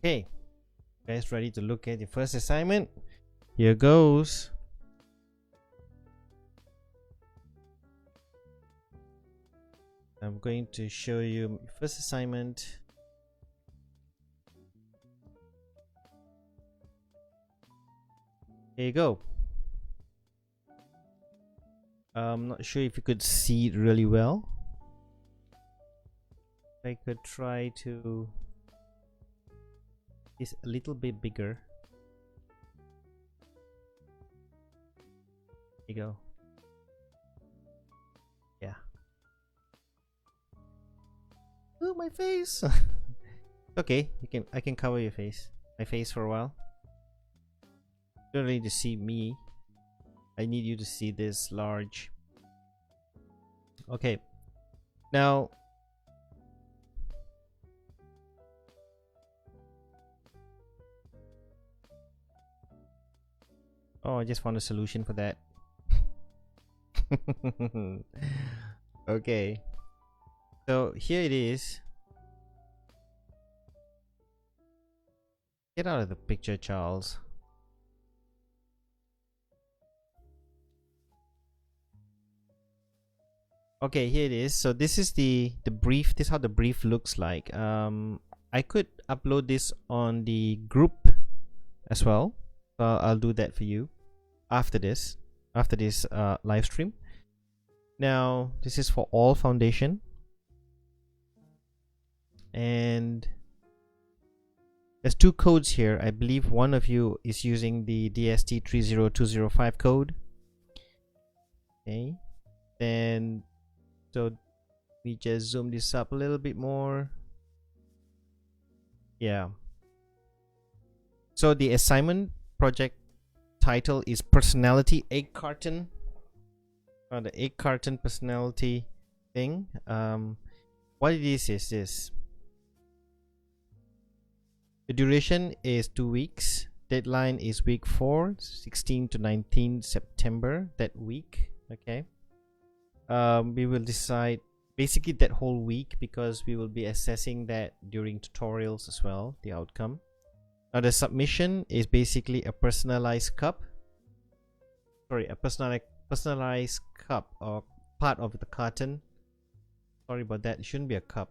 Okay, guys, ready to look at your first assignment? Here goes. I'm going to show you first assignment. Here you go. I'm not sure if you could see it really well. I could try to. It's a little bit bigger. Here you go. Yeah. Oh, my face. Okay, I can cover your face. My face for a while. You don't need to see me. I need you to see this large. Okay. Now oh, I just found a solution for that. Okay. So here it is. Get out of the picture, Charles. Okay, here it is. So this is the brief. This is how the brief looks like. I could upload this on the group as well. So I'll do that for you after this live stream. Now this is for all foundation, and there's 2 codes here. I believe one of you is using the DST30205 code. Okay, then so we just zoom this up a little bit more. Yeah. So the assignment project title is personality egg carton. The egg carton personality thing. What it is this. The duration is 2 weeks. Deadline is week 4, 16 to 19 September, that week. Okay. We will decide basically that whole week, because we will be assessing that during tutorials as well, the outcome. Now the submission is basically a personalized cup. Sorry, a personalized cup, or part of the carton. Sorry about that, it shouldn't be a cup.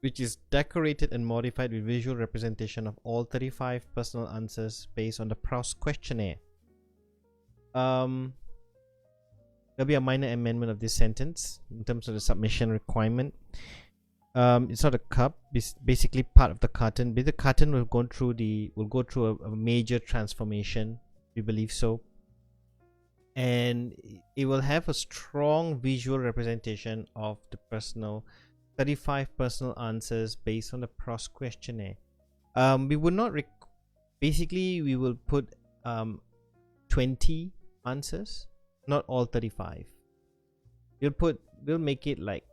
Which is decorated and modified with visual representation of all 35 personal answers based on the Proust questionnaire. There'll be a minor amendment of this sentence in terms of the submission requirement. It's not a cup. It's basically part of the carton. But the carton will go through a major transformation. We believe so. and it will have a strong visual representation of the personal 35 personal answers based on the PROS questionnaire. We would not basically we will put 20 answers, not all 35. We'll make it like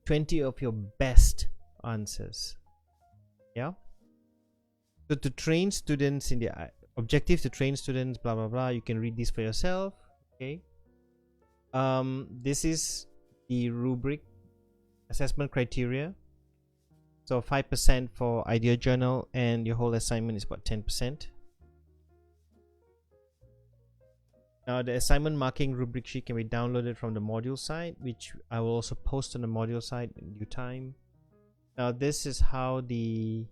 20 of your best answers. Yeah, so to train students in the objectives, to train students, blah blah blah, you can read this for yourself. Okay, this is the rubric assessment criteria. So 5% for idea journal, and your whole assignment is about 10%. Now the assignment marking rubric sheet can be downloaded from the module site, which I will also post on the module site in due time. Now this is how the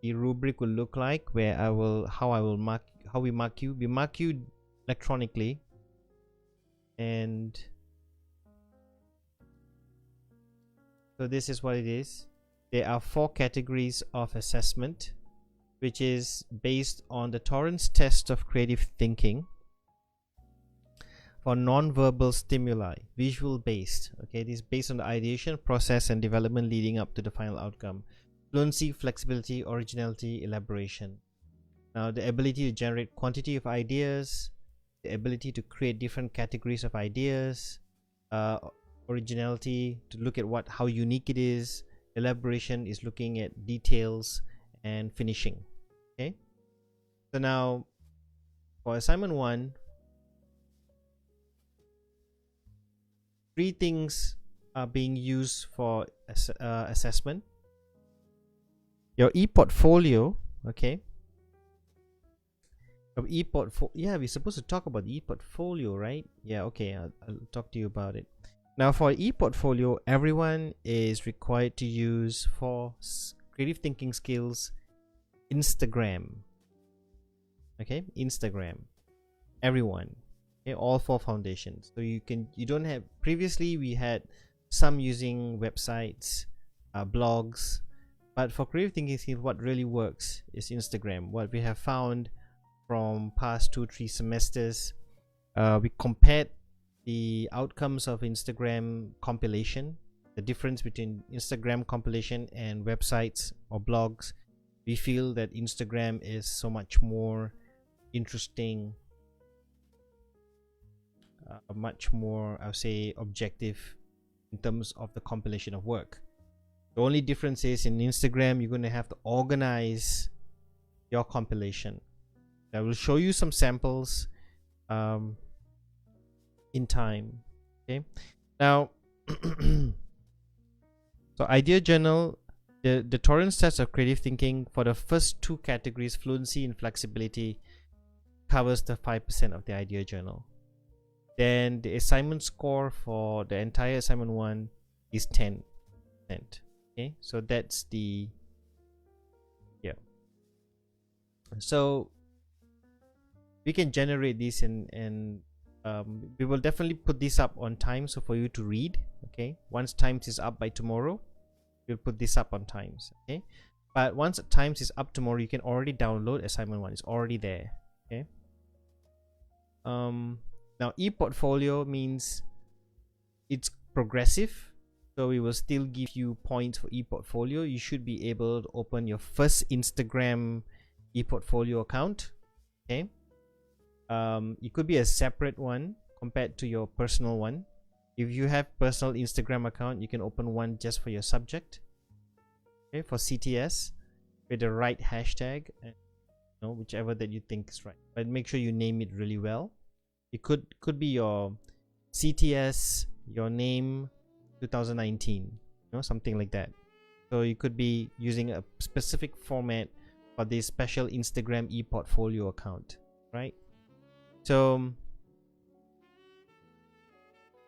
rubric will look like, where we mark you electronically, and so this is what it is. There are 4 categories of assessment, which is based on the Torrance test of creative thinking for non-verbal stimuli, visual based. Okay, this is based on the ideation process and development leading up to the final outcome. Fluency, flexibility, originality, elaboration. Now the ability to generate quantity of ideas, the ability to create different categories of ideas, originality, to look at how unique it is. Elaboration is looking at details, and finishing. Okay, so now for assignment 1, 3 things are being used for assessment. Your e-portfolio. Okay, yeah, we're supposed to talk about the e-portfolio, right? Yeah, okay, I'll talk to you about it. Now for e-portfolio, everyone is required to use for creative thinking skills Instagram. Okay, Instagram, everyone. Okay, all 4 foundations. So you don't have, previously we had some using websites, blogs, but for creative thinking skills, what really works is Instagram. What we have found from past 2-3 semesters, we compared the outcomes of Instagram compilation, the difference between Instagram compilation and websites or blogs. We feel that Instagram is so much more interesting, much more, I would say, objective in terms of the compilation of work. The only difference is in Instagram, you're going to have to organize your compilation. I will show you some samples in time. Okay, now so idea journal, the Torrance test of creative thinking for the first 2 categories, fluency and flexibility, covers the 5% of the idea journal. Then the assignment score for the entire assignment 1 is 10%. Okay, so that's the, yeah, so we can generate this, and we will definitely put this up on time, so for you to read. Okay, once Times is up by tomorrow, we'll put this up on Times. Okay, but once Times is up tomorrow, you can already download assignment 1. It's already there. Okay, now e-portfolio means it's progressive, so we will still give you points for e-portfolio. You should be able to open your first Instagram e-portfolio account. Okay, it could be a separate one compared to your personal one. If you have personal Instagram account, you can open one just for your subject. Okay, for CTS with the right hashtag, and whichever that you think is right, but make sure you name it really well. It could be your CTS, your name 2019, something like that. So you could be using a specific format for this special Instagram e-portfolio account, right? So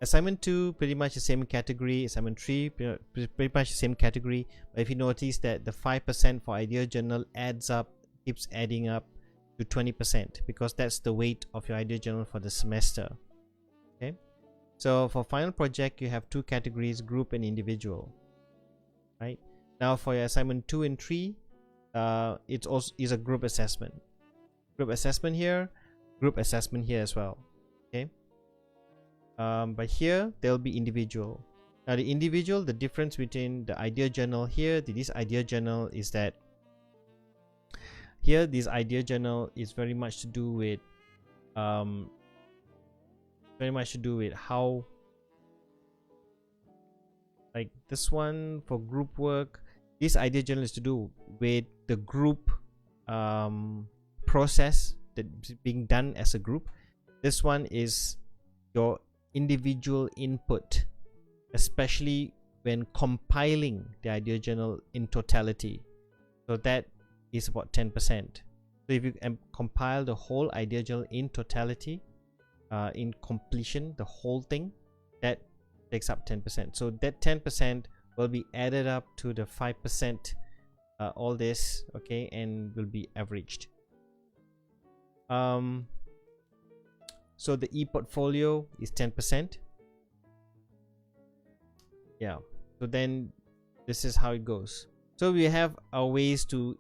assignment 2, pretty much the same category. Assignment 3, pretty much the same category. But if you notice that the 5% for idea journal adds up, keeps adding up to 20%, because that's the weight of your idea journal for the semester. Okay, so for final project, you have 2 categories, group and individual. Right now, for your assignment 2 and 3, it's also is a group assessment. Group assessment here, group assessment here as well. Okay, but here they'll be individual. Now the individual, the difference between the idea journal here, this idea journal, is that here this idea journal is very much to do with how, like this one for group work, this idea journal is to do with the group process that's being done as a group. This one is your individual input, especially when compiling the idea journal in totality. So that is about 10%. So if you compile the whole idea journal in totality, in completion, the whole thing, that takes up 10%. So that 10% will be added up to the 5%, all this, okay, and will be averaged. So the e-portfolio is 10%. Yeah, so then this is how it goes. So we have our ways to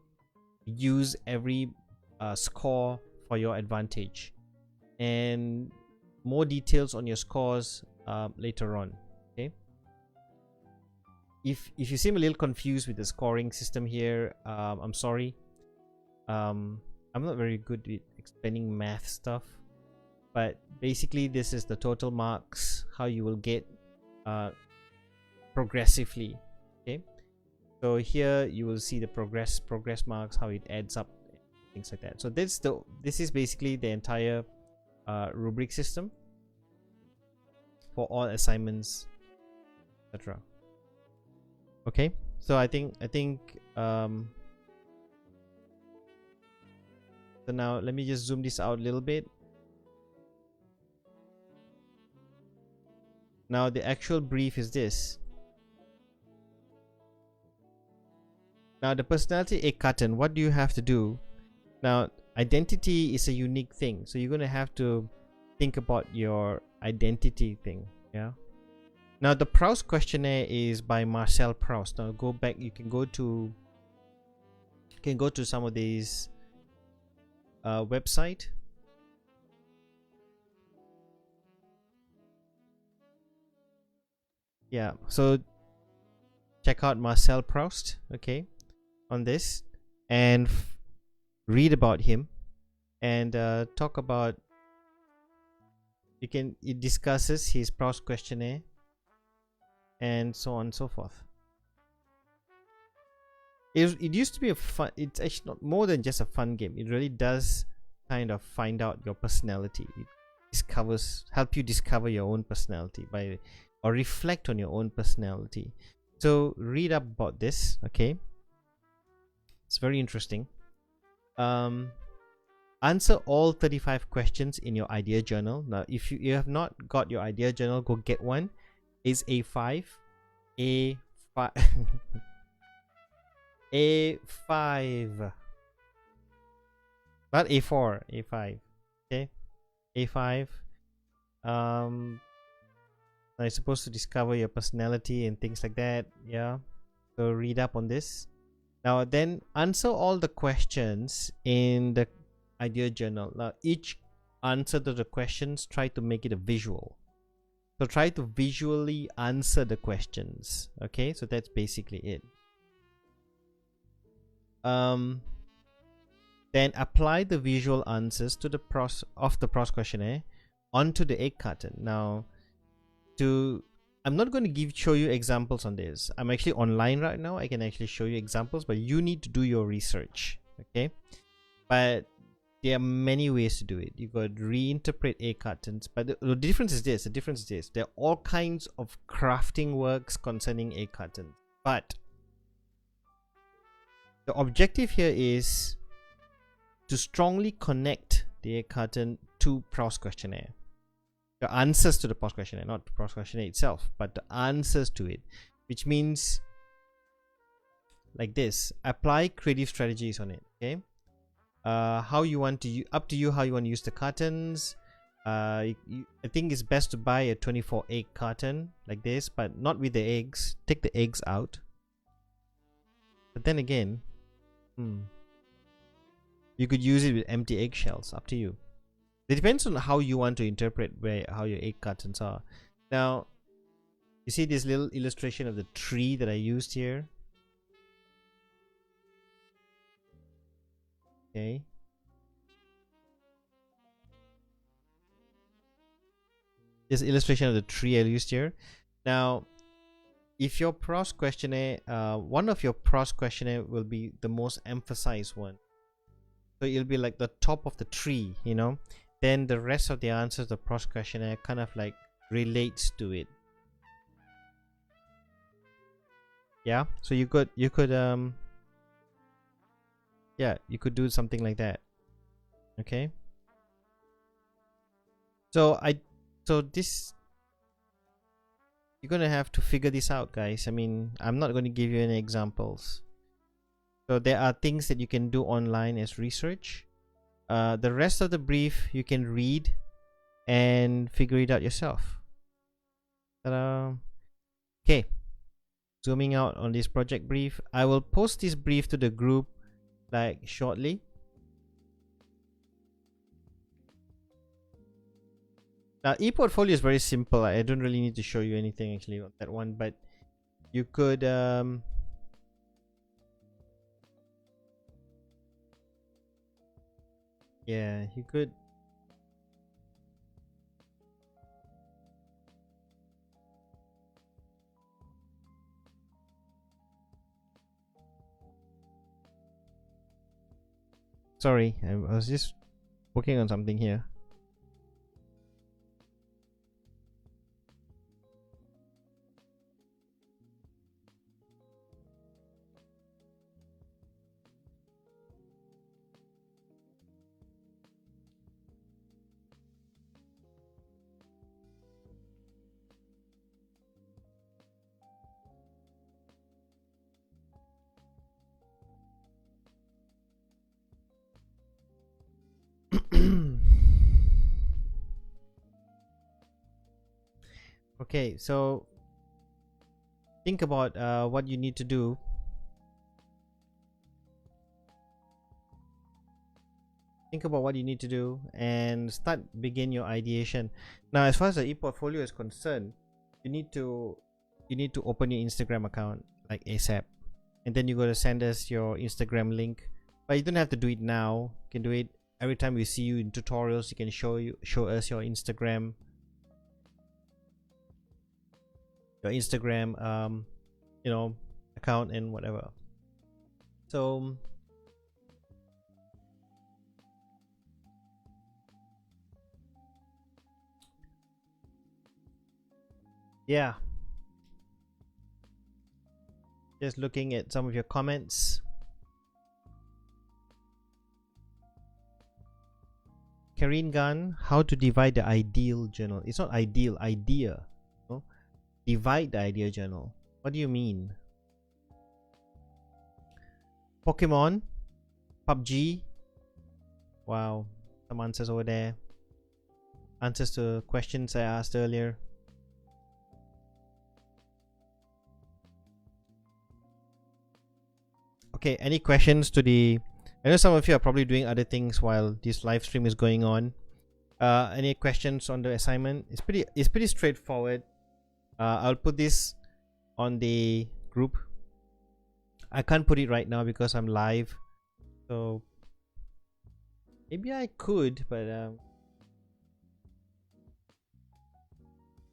use every score for your advantage, and more details on your scores later on. Okay, if you seem a little confused with the scoring system here, I'm sorry. I'm not very good with explaining math stuff, but basically this is the total marks, how you will get progressively. Okay, so here you will see the progress marks, how it adds up, things like that. So this is basically the entire rubric system for all assignments, etc. Okay, so I think so now let me just zoom this out a little bit. Now the actual brief is this. Now the personality egg carton, what do you have to do? Now identity is a unique thing, so you're gonna have to think about your identity thing. Yeah. Now the Proust questionnaire is by Marcel Proust. Now go back, you can go to some of these website. Yeah, so check out Marcel Proust, okay, on this, and read about him, and talk about, it discusses his Proust questionnaire and so on and so forth. It used to be a fun, it's actually not more than just a fun game. It really does kind of find out your personality. It help you discover your own personality or reflect on your own personality. So read up about this, okay? It's very interesting. Answer all 35 questions in your idea journal. Now if you have not got your idea journal, go get one. Is A5 A5, not A4, A5. Okay, A5. Now you're supposed to discover your personality and things like that. Yeah, so read up on this. Now then answer all the questions in the idea journal. Now each answer to the questions, try to make it a visual. So try to visually answer the questions. Okay, so that's basically it. Then apply the visual answers to the Proust questionnaire onto the egg carton. Now I'm not going to show you examples on this. I'm actually online right now. I can actually show you examples, but you need to do your research. Okay, but there are many ways to do it. You got to reinterpret egg cartons, but the difference is this. There are all kinds of crafting works concerning egg cartons, but the objective here is to strongly connect the egg carton to Proust questionnaire. The answers to the Proust questionnaire, not the Proust questionnaire itself, but the answers to it, which means like this: apply creative strategies on it. Okay, how you want to up to you how you want to use the cartons. I think it's best to buy a 24 egg carton like this, but not with the eggs. Take the eggs out. But then again, you could use it with empty eggshells. Up to you. It depends on how you want to interpret how your egg cartons are. Now, you see this little illustration of the tree that I used here. Okay. This illustration of the tree I used here. Now, if your PROS questionnaire, one of your PROS questionnaire will be the most emphasized one. So it'll be like the top of the tree, you know. Then the rest of the answers, the PROS questionnaire kind of like relates to it. Yeah. So you could yeah, you could do something like that. Okay. So this, you're gonna have to figure this out, guys. I mean, I'm not going to give you any examples. So there are things that you can do online as research. The rest of the brief you can read and figure it out yourself. Ta-da. Okay, zooming out on this project brief. I will post this brief to the group like shortly. Now, ePortfolio is very simple. I don't really need to show you anything actually on that one, but you could yeah, you could sorry, I was just working on something here. Okay, so think about what you need to do. Think about what you need to do and begin your ideation. Now, as far as the ePortfolio is concerned, you need to open your Instagram account like ASAP, and then you got to send us your Instagram link. But you don't have to do it now. You can do it every time we see you in tutorials. You can show us your Instagram you know, account and whatever. So yeah, just looking at some of your comments. Karine Gunn, how to divide the ideal journal? It's not ideal, idea. No? Divide the idea journal. What do you mean? Pokemon, PUBG. Wow, some answers over there. Answers to questions I asked earlier. Okay, any questions to the... I know some of you are probably doing other things while this live stream is going on. Any questions on the assignment? It's pretty straightforward. I'll put this on the group. I can't put it right now because I'm live, so maybe I could, but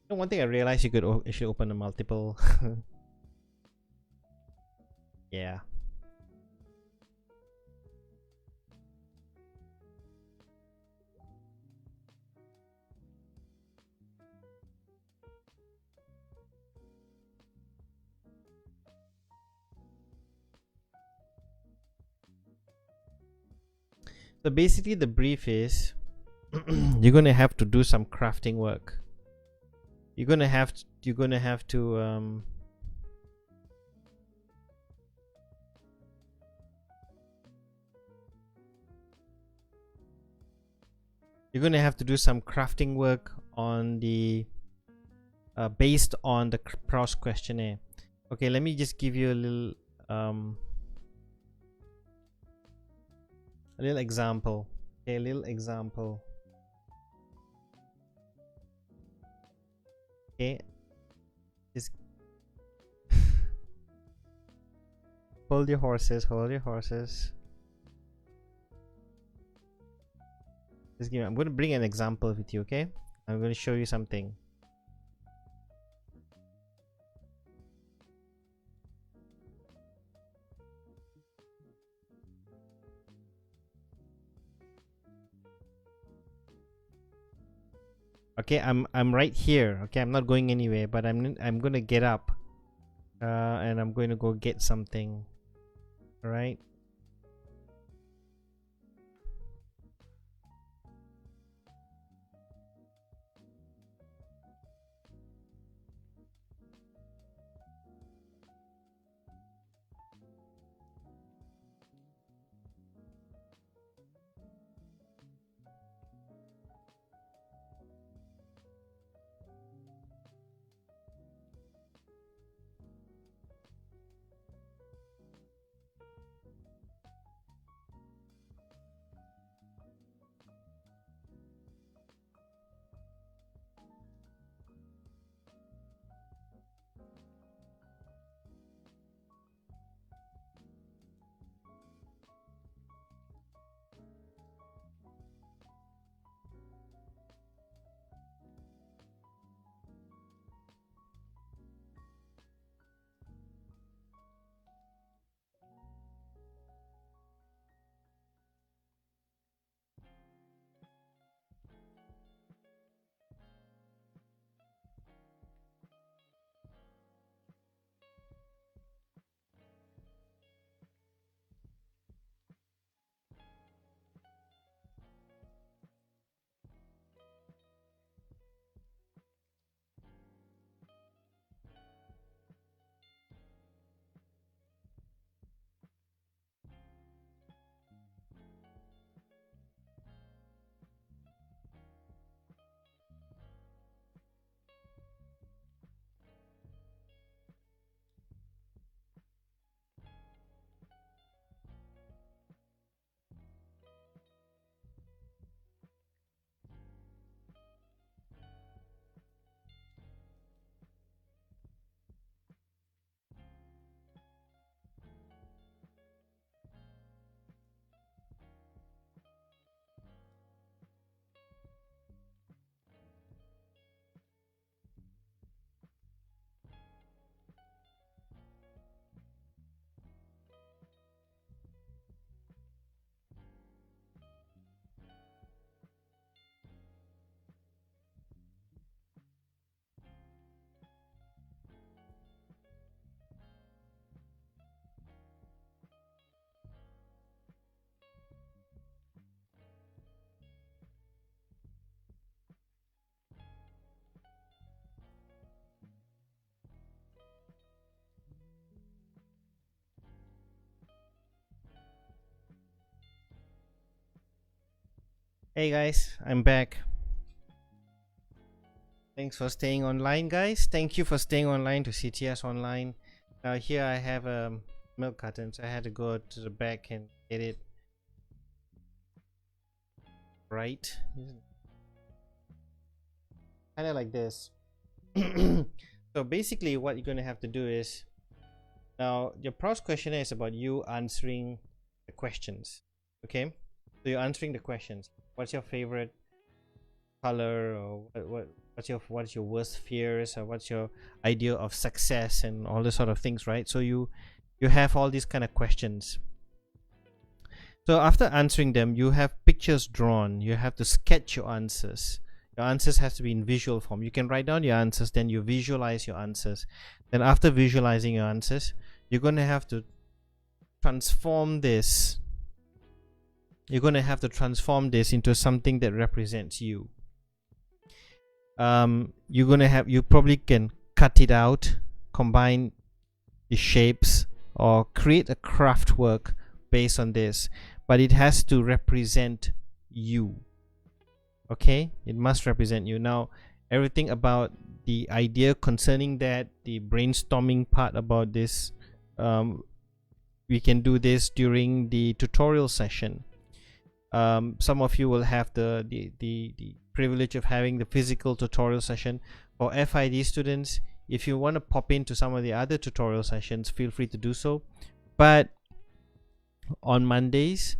one thing I realized, you could actually open a multiple. Yeah. So basically the brief is you're gonna have to do some crafting work. You're gonna have to you're gonna have to do some crafting work on the based on the PROS questionnaire. Okay, let me just give you a little example. Okay, a little example. Okay, just hold your horses, hold your horses. Just give me, I'm going to bring an example with you, okay? I'm going to show you something. Okay, I'm right here. Okay, I'm not going anywhere, but I'm gonna get up, and I'm going to go get something. All right. Hey guys, I'm back. Thanks for staying online, guys. Thank you for staying online to CTS Online. Now here I have a milk carton, so I had to go to the back and get it right. Kind of like this. So basically what you're going to have to do is, now your PROS questionnaire is about you answering the questions. Okay, so you're answering the questions. What's your favorite color, or what's your worst fears, or what's your idea of success, and all this sort of things, right? So you have all these kind of questions. So after answering them, you have pictures drawn. You have to sketch your answers. Your answers have to be in visual form. You can write down your answers, then you visualize your answers. Then after visualizing your answers, you're going to have to transform this. You're going to have to transform this into something that represents you. You probably can cut it out, combine the shapes, or create a craft work based on this, but it has to represent you. Okay, it must represent you. Now everything about the idea concerning that, the brainstorming part about this, we can do this during the tutorial session. Some of you will have the privilege of having the physical tutorial session, For FID students, if you want to pop into some of the other tutorial sessions, feel free to do so. But on Mondays,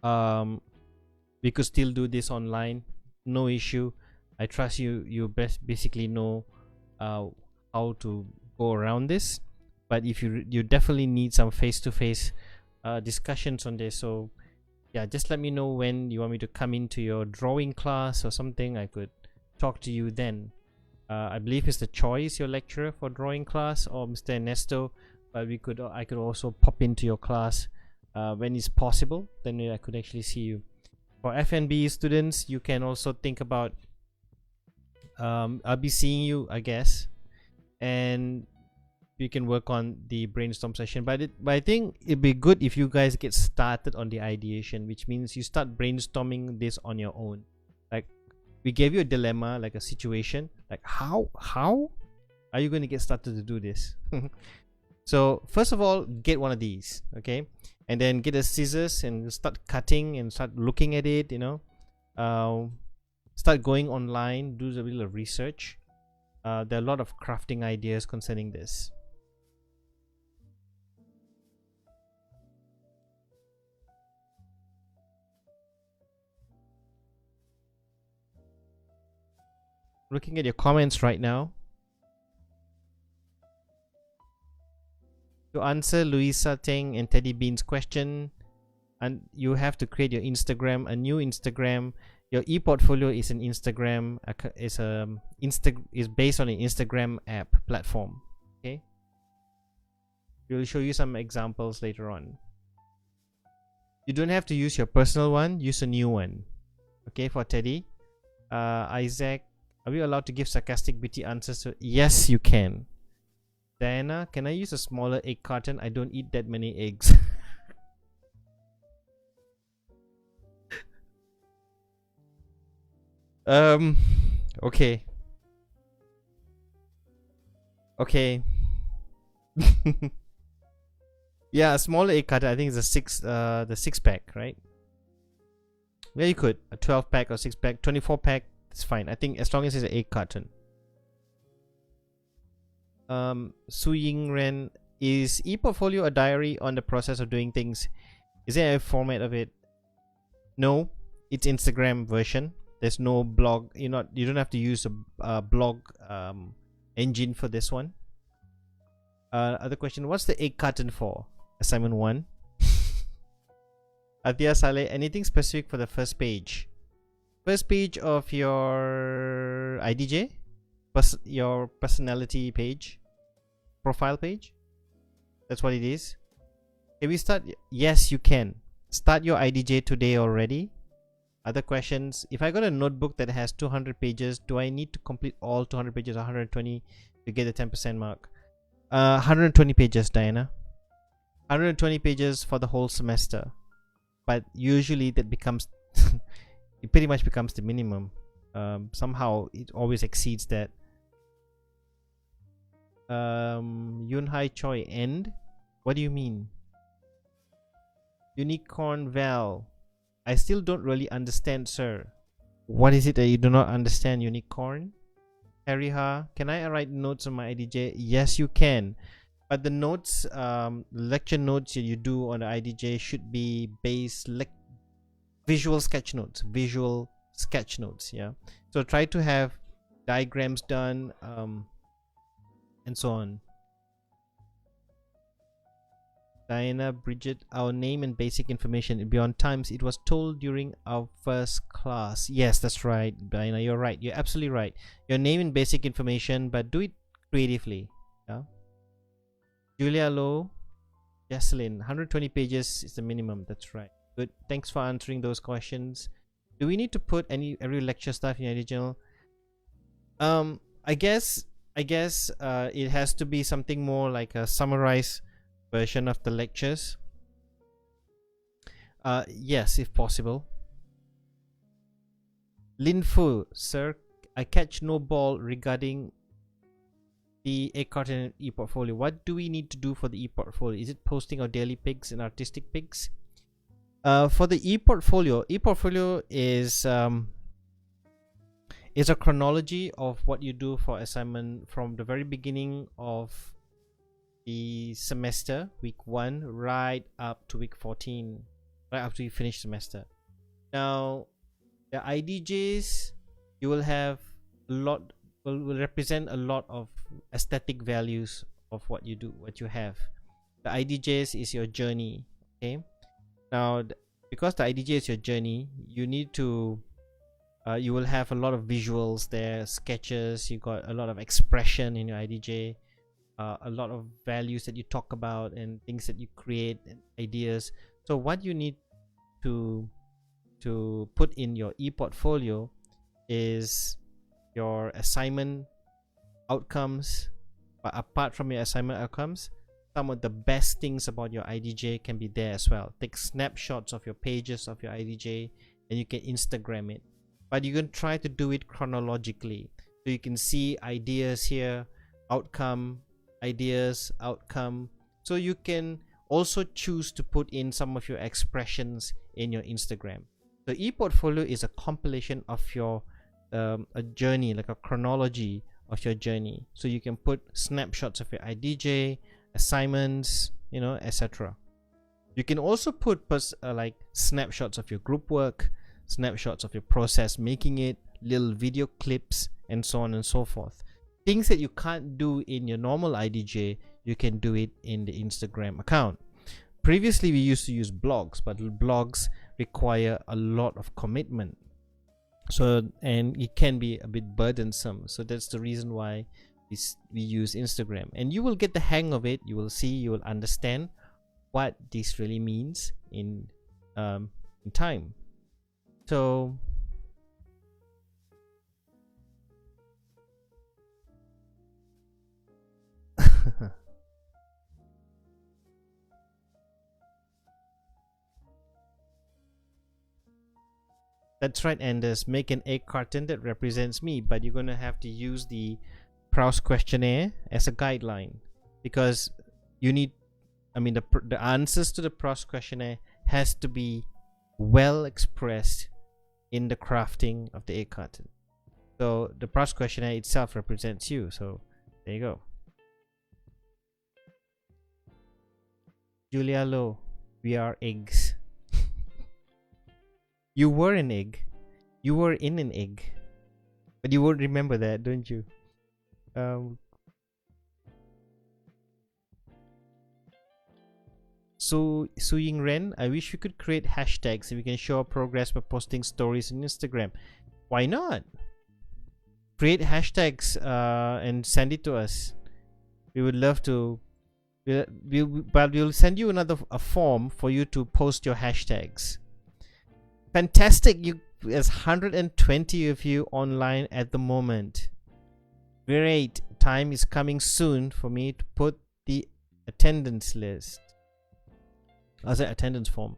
we could still do this online, no issue. I trust you basically know how to go around this. But if you definitely need some face-to-face discussions on this, so yeah, just let me know when you want me to come into your drawing class or something. I could talk to you then. I believe Mr. Choi is your lecturer for drawing class, or Mr. Ernesto, but I could also pop into your class when it's possible. Then I could actually see you. For FNB students, you can also think about I'll be seeing you, I guess, and you can work on the brainstorm session. But I think it'd be good if you guys get started on the ideation, which means you start brainstorming this on your own. Like, we gave you a dilemma, like a situation, like how are you going to get started to do this? So first of all, get one of these, okay, and then get a scissors and start cutting and start looking at it, you know. Start going online, do a little research. There are a lot of crafting ideas concerning this. Looking at your comments right now. To answer Louisa Teng and Teddy Bean's question, and you have to create your Instagram, a new Instagram. Your e-portfolio is an Instagram, is based on an Instagram app platform. Okay, we'll show you some examples later on. You don't have to use your personal one, use a new one. Okay, for Teddy. Isaac, are we allowed to give sarcastic BT answers to? Yes, you can. Diana, can I use a smaller egg carton? I don't eat that many eggs. Okay. Okay. Yeah, a smaller egg carton. I think it's the 6-pack, right? Yeah, you could. A 12-pack or 6-pack, 24-pack, it's fine. I think as long as it's an egg carton. Su Ying Ren, is ePortfolio a diary on the process of doing things? Is there a format of it? No, it's Instagram version. There's no blog. You don't have to use a blog engine for this one. Other question, what's the egg carton for? Assignment 1. Atia Saleh, anything specific for the first page? First page of your IDJ? Your personality page? Profile page? That's what it is. Can we start? Yes, you can. Start your IDJ today already. Other questions? If I got a notebook that has 200 pages, do I need to complete all 200 pages, 120 to get the 10% mark? 120 pages, Diana. 120 pages for the whole semester. But usually that becomes it pretty much becomes the minimum. Somehow it always exceeds that. Yunhai Choi, end? What do you mean? Unicorn Val, I still don't really understand, sir. What is it that you do not understand, Unicorn? Hariha, can I write notes on my IDJ? Yes, you can. But the notes, lecture notes that you do on the IDJ should be based visual sketch notes. Visual sketch notes, yeah. So try to have diagrams done, and so on. Diana, Bridget, our name and basic information beyond times. It was told during our first class. Yes, that's right, Diana. You're right. You're absolutely right. Your name and basic information, but do it creatively. Yeah. Julia Lowe, Jocelyn, 120 pages is the minimum. That's right. Good. Thanks for answering those questions. Do we need to put every lecture stuff in the original? I guess it has to be something more like a summarized version of the lectures. Yes, if possible. Lin Fu, sir, I catch no ball regarding the egg carton and e-portfolio. What do we need to do for the e-portfolio? Is it posting our daily pics and artistic pics? For the e-portfolio is It's a chronology of what you do for assignment from the very beginning of the semester, week 1, right up to week 14, right after you finish semester. Now, the IDJs, you will have a lot, will represent a lot of aesthetic values of what you do, what you have. The IDJs is your journey. Okay, now because the IDJ is your journey, you need to you will have a lot of visuals there, sketches, you got a lot of expression in your IDJ, a lot of values that you talk about and things that you create and ideas. So what you need to put in your e-portfolio is your assignment outcomes. But apart from your assignment outcomes, some of the best things about your IDJ can be there as well. Take snapshots of your pages of your IDJ and you can Instagram it. But you can try to do it chronologically. So you can see ideas here, outcome, ideas, outcome. So you can also choose to put in some of your expressions in your Instagram. The e-portfolio is a compilation of your a journey, like a chronology of your journey. So you can put snapshots of your IDJ, assignments, you know, etc. You can also put like snapshots of your group work, snapshots of your process making it, little video clips, and so on and so forth. Things that you can't do in your normal IDJ, you can do it in the Instagram account. Previously we used to use blogs, but blogs require a lot of commitment, so and it can be a bit burdensome. So that's the reason why we use Instagram, and you will get the hang of it. You will see, you will understand what this really means in time. So that's right, Anders. Make an egg carton that represents me, but you're gonna have to use the Proust questionnaire as a guideline, because you need, I mean, the answers to the Proust questionnaire has to be well expressed in the crafting of the egg carton. So the Proust questionnaire itself represents you. So there you go. Julia Lowe, we are eggs. You were an egg. You were in an egg. But you won't remember that, don't you? So Su Ying Ren, I wish we could create hashtags so we can show our progress by posting stories on Instagram. Why not? Create hashtags and send it to us. We would love to. We'll send you a form for you to post your hashtags. Fantastic! There's 120 of you online at the moment. Great. Time is coming soon for me to put the attendance list. As an attendance form.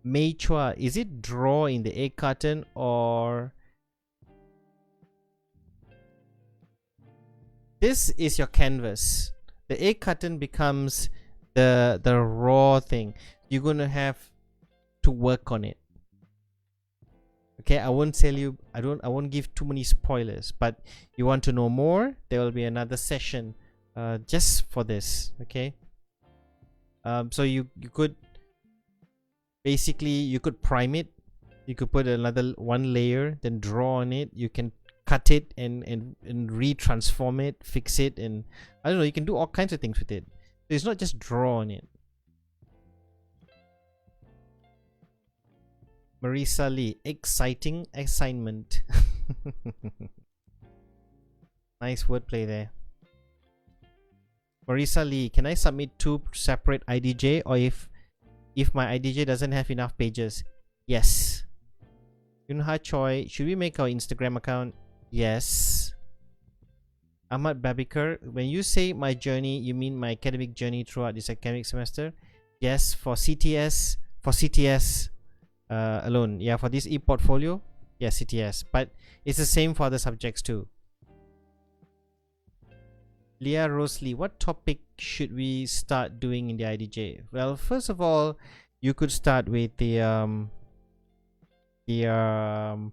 Mei Chua, is it draw in the egg carton or this is your canvas? The egg carton becomes the raw thing. You're gonna have to work on it. Okay, I won't tell you, I won't give too many spoilers, but you want to know more, there will be another session just for this. Okay, so you could basically, you could prime it, you could put another one layer, then draw on it, you can cut it and retransform it, fix it, and I don't know, you can do all kinds of things with it. So it's not just draw on it. Marisa Lee, exciting assignment. Nice wordplay there. Marisa Lee, can I submit 2 separate IDJ, or if my IDJ doesn't have enough pages? Yes. Yunha Choi, should we make our Instagram account? Yes. Ahmad Babikar, when you say my journey, you mean my academic journey throughout this academic semester? Yes, for CTS alone. Yeah, for this e-portfolio, yeah, CTS, but it's the same for other subjects too. Leah Rosley, what topic should we start doing in the IDJ? Well, first of all, you could start with the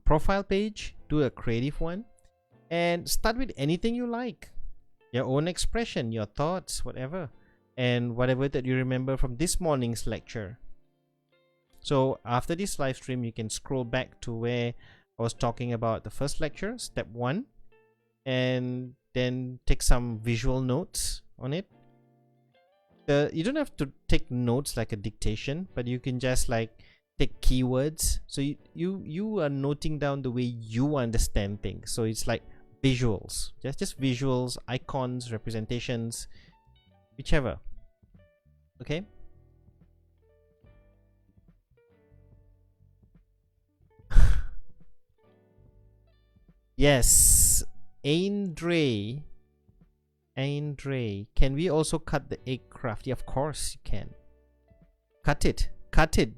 profile page, do a creative one, and start with anything you like, your own expression, your thoughts, whatever, and whatever that you remember from this morning's lecture. So after this live stream, you can scroll back to where I was talking about the first lecture, step 1, and then take some visual notes on it. You don't have to take notes like a dictation, but you can just like take keywords. So you are noting down the way you understand things. So it's like visuals, just visuals, icons, representations, whichever. Okay. Yes, Andre, can we also cut the aircraft? Yeah, of course you can. Cut it,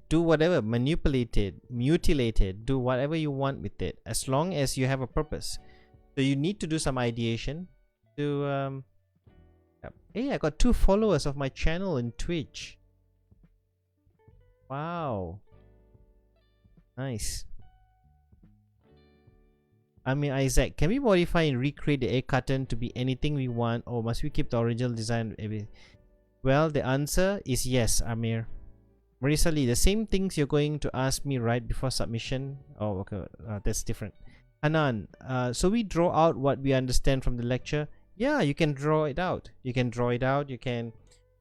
do whatever, manipulate it, mutilate it, do whatever you want with it, as long as you have a purpose. So you need to do some ideation to hey, I got 2 followers of my channel in Twitch. Wow, nice. I mean, Isaac, can we modify and recreate the egg carton to be anything we want, or must we keep the original design? Well, the answer is yes, Amir. Marisa Lee, the same things you're going to ask me right before submission. Oh, okay, that's different. Hanan, so we draw out what we understand from the lecture. Yeah, you can draw it out. You can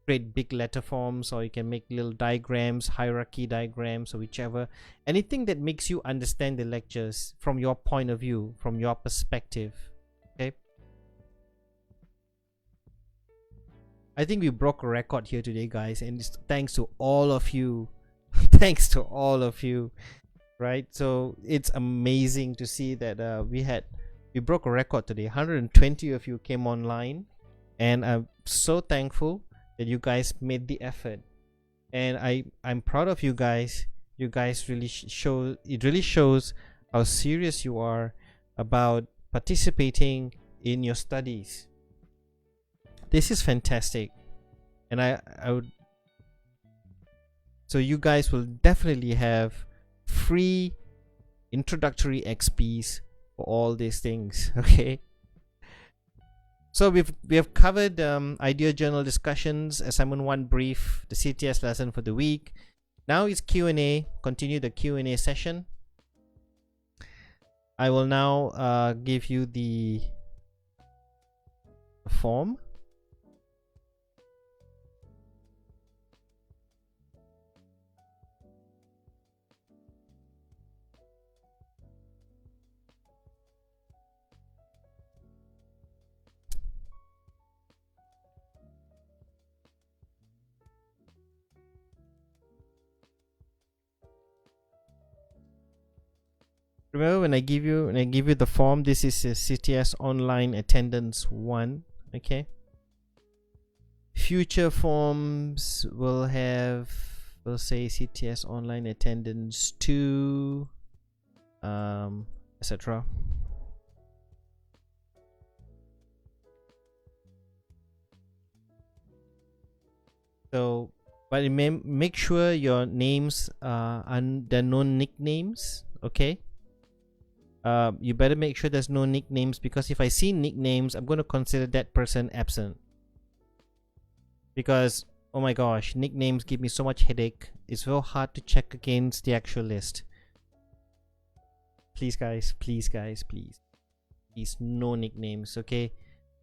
create big letter forms, or you can make little diagrams, hierarchy diagrams, or whichever. Anything that makes you understand the lectures from your point of view, from your perspective. Okay. I think we broke a record here today, guys, and it's thanks to all of you. Thanks to all of you, right? So it's amazing to see that we broke a record today. 120 of you came online, and I'm so thankful that you guys made the effort, and I'm proud of you guys. You guys really shows how serious you are about participating in your studies. This is fantastic, and I would, so you guys will definitely have free introductory XPs for all these things. Okay. So we have covered idea journal discussions, assignment 1 brief, the CTS lesson for the week. Now it's Q&A. Continue the Q&A session. I will now give you the form. Remember when I give you the form, this is a CTS online attendance 1. Okay. Future forms will have, we'll say CTS online attendance 2, etc. So, but make sure your names are there are no nicknames. Okay. You better make sure there's no nicknames, because if I see nicknames, I'm going to consider that person absent. Because, oh my gosh, nicknames give me so much headache. It's so hard to check against the actual list. Please guys, please, no nicknames. Okay,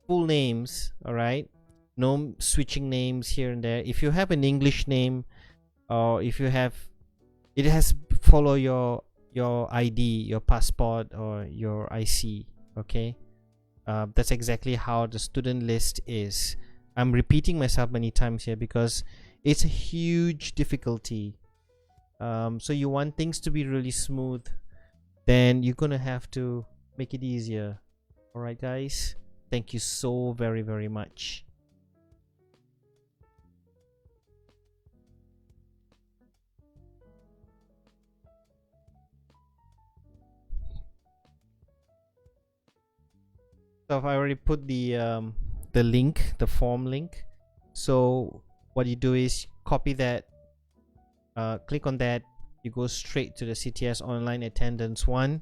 full names. All right, no switching names here and there. If you have an English name, or if you have, it has to follow your ID, your passport, or your IC. Okay, that's exactly how the student list is. I'm repeating myself many times here because it's a huge difficulty. So you want things to be really smooth, then you're gonna have to make it easier. All right, guys, thank you so very, very much. So I already put the link, the form link. So what you do is copy that click on that. You go straight to the CTS online attendance one,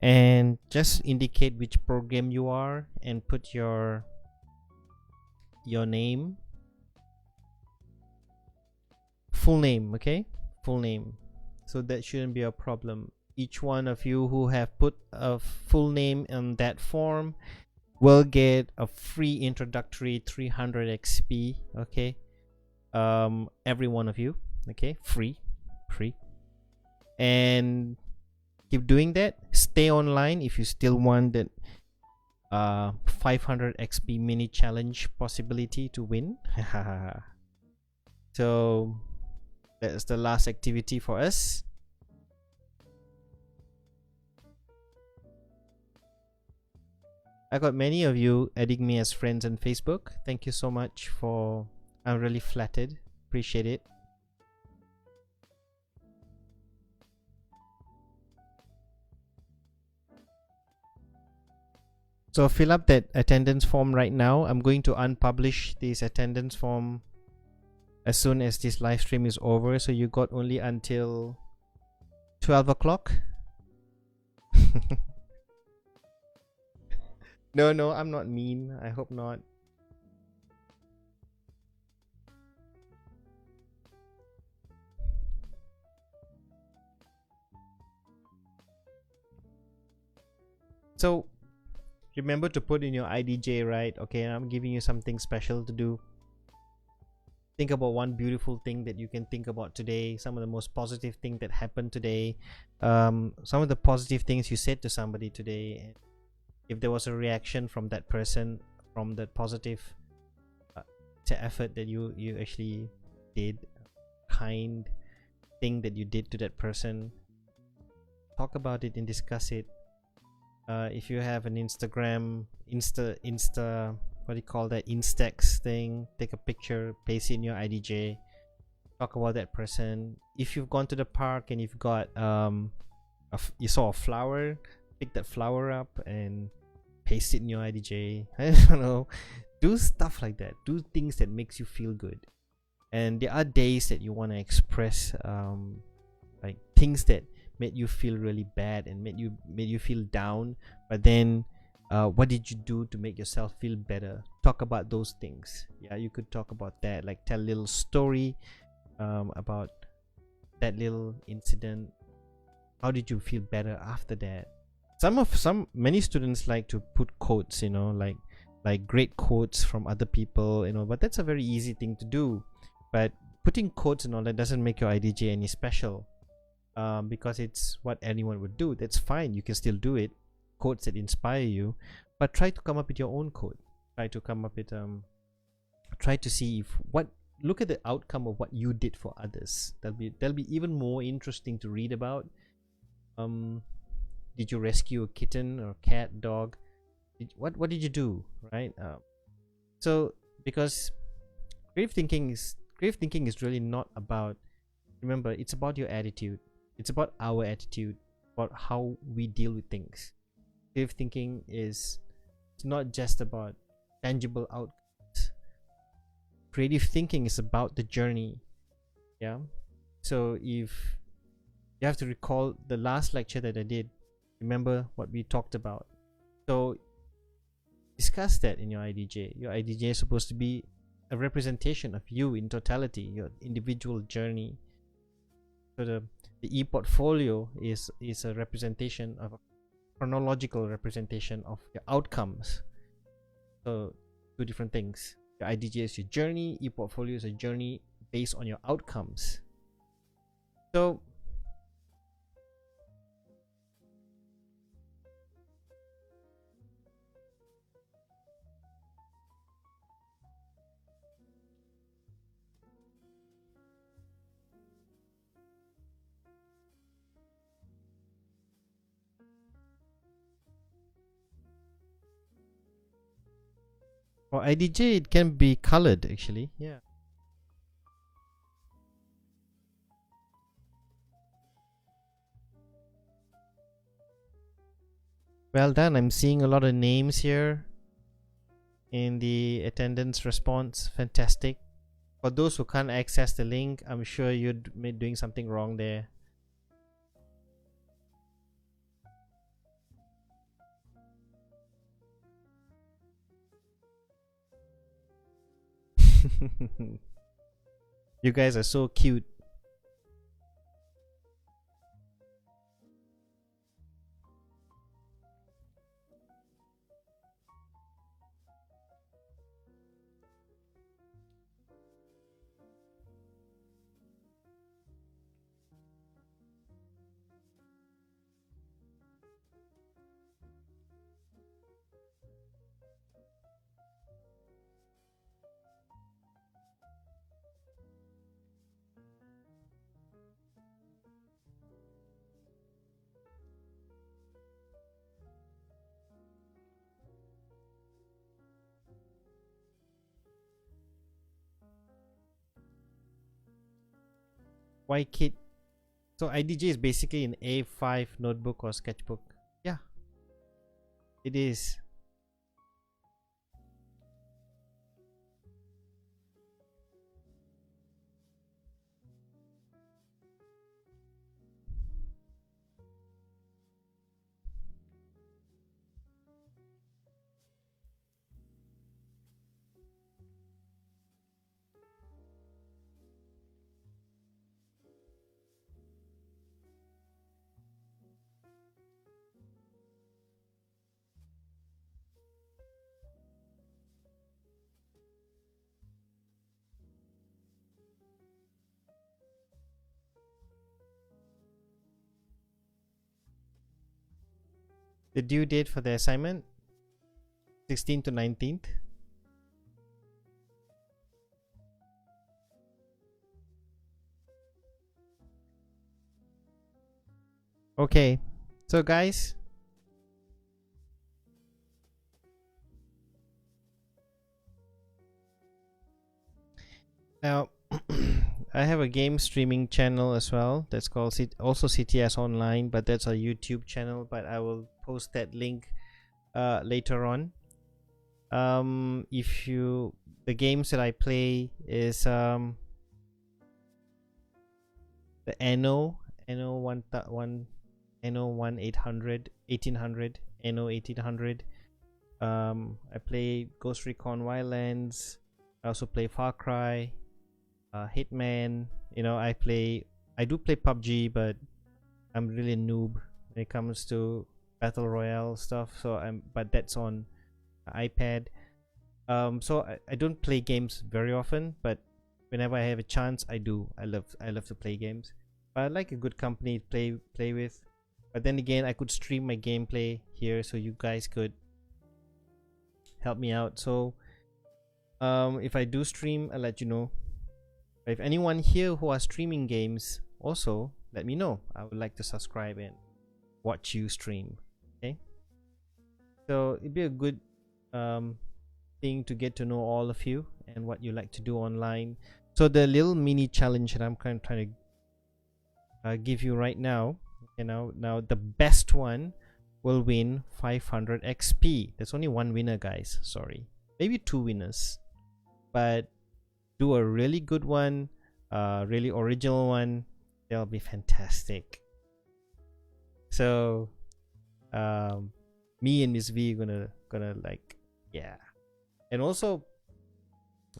and just indicate which program you are and put your name, full name. Okay, full name. So that shouldn't be a problem. Each one of you who have put a full name in that form will get a free introductory 300 XP. Okay, every one of you. Okay, free. And keep doing that. Stay online if you still want that 500 XP mini challenge possibility to win. So that's the last activity for us. I got many of you adding me as friends on Facebook. Thank you so much for, I'm really flattered. Appreciate it. So fill up that attendance form right now. I'm going to unpublish this attendance form as soon as this live stream is over. So you got only until 12 o'clock. No, I'm not mean. I hope not. So remember to put in your IDJ, right? Okay, I'm giving you something special to do. Think about one beautiful thing that you can think about today, some of the most positive thing that happened today, some of the positive things you said to somebody today. If there was a reaction from that person, from that positive effort that you actually did, kind thing that you did to that person, talk about it and discuss it. If you have an Instagram, Insta, what do you call that, Instax thing, take a picture, paste it in your IDJ, talk about that person. If you've gone to the park and you've got you saw a flower, pick that flower up and paste it in your IDJ. I don't know, do stuff like that. Do things that makes you feel good. And there are days that you want to express like things that made you feel really bad and made you feel down, but then what did you do to make yourself feel better? Talk about those things. Yeah, you could talk about that, like tell a little story about that little incident. How did you feel better after that? Many students like to put quotes, you know, like great quotes from other people, you know, but that's a very easy thing to do. But putting quotes and all that doesn't make your IDJ any special, because it's what anyone would do. That's fine, you can still do it, quotes that inspire you, but try to come up with your own quote. Try to come up with try to see if look at the outcome of what you did for others. That'll be even more interesting to read about. Did you rescue a kitten or cat, dog? What did you do, right? So because creative thinking is really not about, remember, it's about your attitude. It's about our attitude, about how we deal with things. Creative thinking it's not just about tangible outcomes. Creative thinking is about the journey. Yeah. So if you have to recall the last lecture that I did, remember what we talked about. So discuss that in your IDJ. Your IDJ is supposed to be a representation of you in totality, your individual journey. So the e-portfolio is a representation of a chronological representation of your outcomes. So two different things. Your IDJ is your journey, e-portfolio is a journey based on your outcomes. So for IDJ, it can be colored actually. Yeah. Well done. I'm seeing a lot of names here in the attendance response. Fantastic. For those who can't access the link, I'm sure you're doing something wrong there. You guys are so cute. Why kid? So IDJ is basically an A5 notebook or sketchbook. Yeah, it is. The due date for the assignment 16th to 19th. Okay, so guys, now I have a game streaming channel as well that's called also CTS Online, but that's a YouTube channel, but I will post that link later on. If you, the games that I play is the Anno 1800 Anno 1800. I play Ghost Recon Wildlands. I also play Far Cry, Hitman. You know, I do play PUBG, but I'm really a noob when it comes to battle royale stuff. So but that's on iPad. So I don't play games very often, but whenever I have a chance, I do. I love to play games. But I like a good company to play with. But then again, I could stream my gameplay here, so you guys could help me out. So if I do stream, I'll let you know. If anyone here who are streaming games, also let me know. I would like to subscribe and watch you stream. Okay, so it'd be a good thing to get to know all of you and what you like to do online. So the little mini challenge that I'm kind of trying to give you right now, you know, now the best one will win 500 XP. There's only one winner, guys. Sorry, maybe two winners, but do a really good one, really original one. That'll be fantastic. So me and Miss V gonna like, yeah. And also,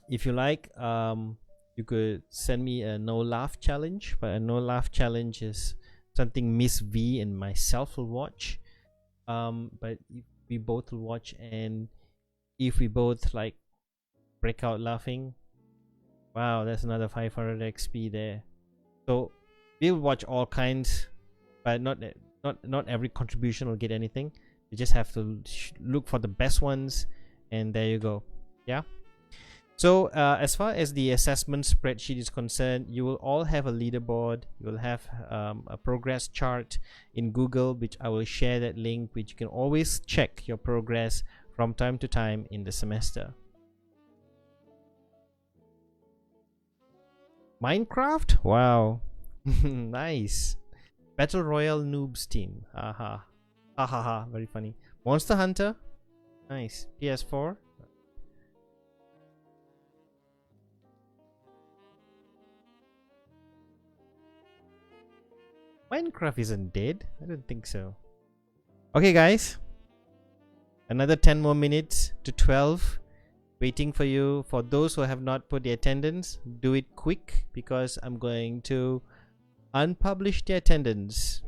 if you like, you could send me a no laugh challenge. But a no laugh challenge is something Miss V and myself will watch. But if we both will watch, and if we both like break out laughing, wow, that's another 500 XP there. So we'll watch all kinds, but not every contribution will get anything. You just have to look for the best ones, and there you go. Yeah. So as far as the assessment spreadsheet is concerned, you will all have a leaderboard. You will have a progress chart in Google, which I will share that link, which you can always check your progress from time to time in the semester. Minecraft? Wow. Nice. Battle Royale Noobs team. Haha. Hahaha. Very funny. Monster Hunter? Nice. PS4? Minecraft isn't dead. I don't think so. Okay, guys. Another 10 more minutes to 12. Waiting for you. For those who have not put the attendance, do it quick because I'm going to unpublish the attendance.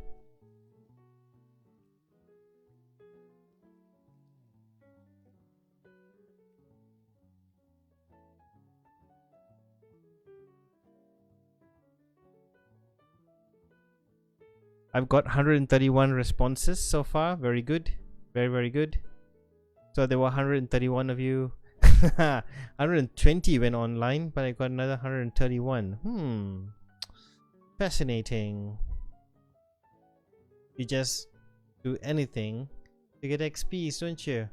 I've got 131 responses so far. Very good. Very, very good. So there were 131 of you. 120 went online, but I got another 131. Fascinating. You just do anything to get XPs, don't you?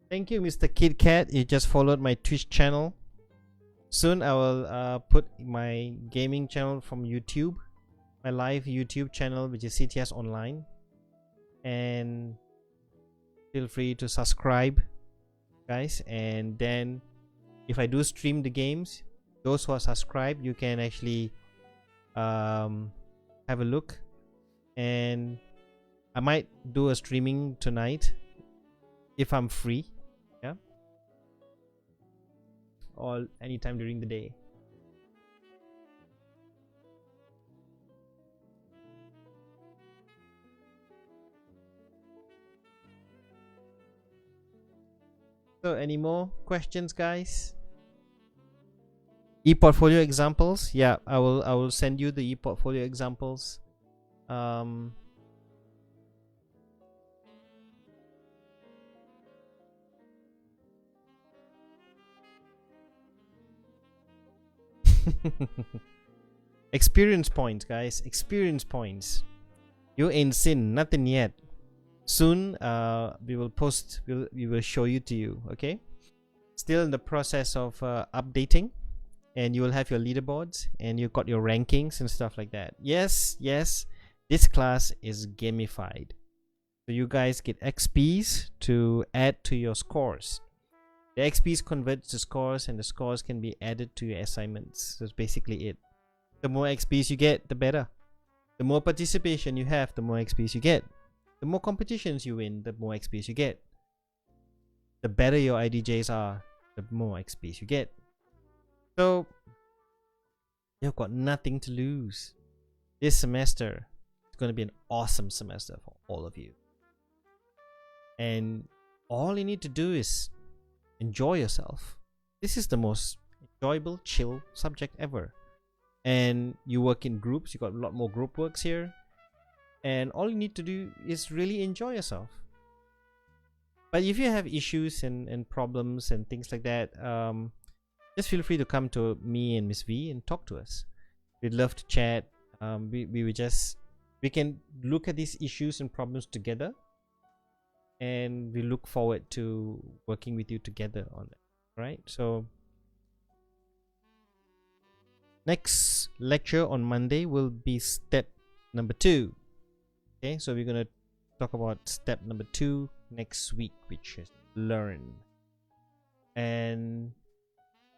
Thank you, Mr. Kid Cat. You just followed my Twitch channel. Soon I will put my gaming channel from YouTube, my live YouTube channel, which is CTS Online, and feel free to subscribe, guys. And then if I do stream the games, those who are subscribed, you can actually have a look, and I might do a streaming tonight if I'm free, yeah, or anytime during the day. So any more questions, guys? E-portfolio examples? Yeah, I will send you the e-portfolio examples. Experience points, guys. Experience points. You ain't seen nothing yet. Soon we will post, we will show you to you. Okay, still in the process of updating, and you will have your leaderboards and you got your rankings and stuff like that. Yes, this class is gamified, so you guys get XPs to add to your scores. The XPs convert to scores, and the scores can be added to your assignments. That's basically it. The more XPs you get, the better. The more participation you have, the more XPs you get. The more competitions you win, the more XPs you get. The better your IDJs are, the more XPs you get. So you've got nothing to lose. This semester is going to be an awesome semester for all of you. And all you need to do is enjoy yourself. This is the most enjoyable, chill subject ever. And you work in groups. You got a lot more group works here. And all you need to do is really enjoy yourself. But if you have issues and problems and things like that, just feel free to come to me and Miss V and talk to us. We'd love to chat. We can look at these issues and problems together, and we look forward to working with you together on it. Right? So next lecture on Monday will be step number 2. Okay, so we're gonna talk about step number 2 next week, which is learn. And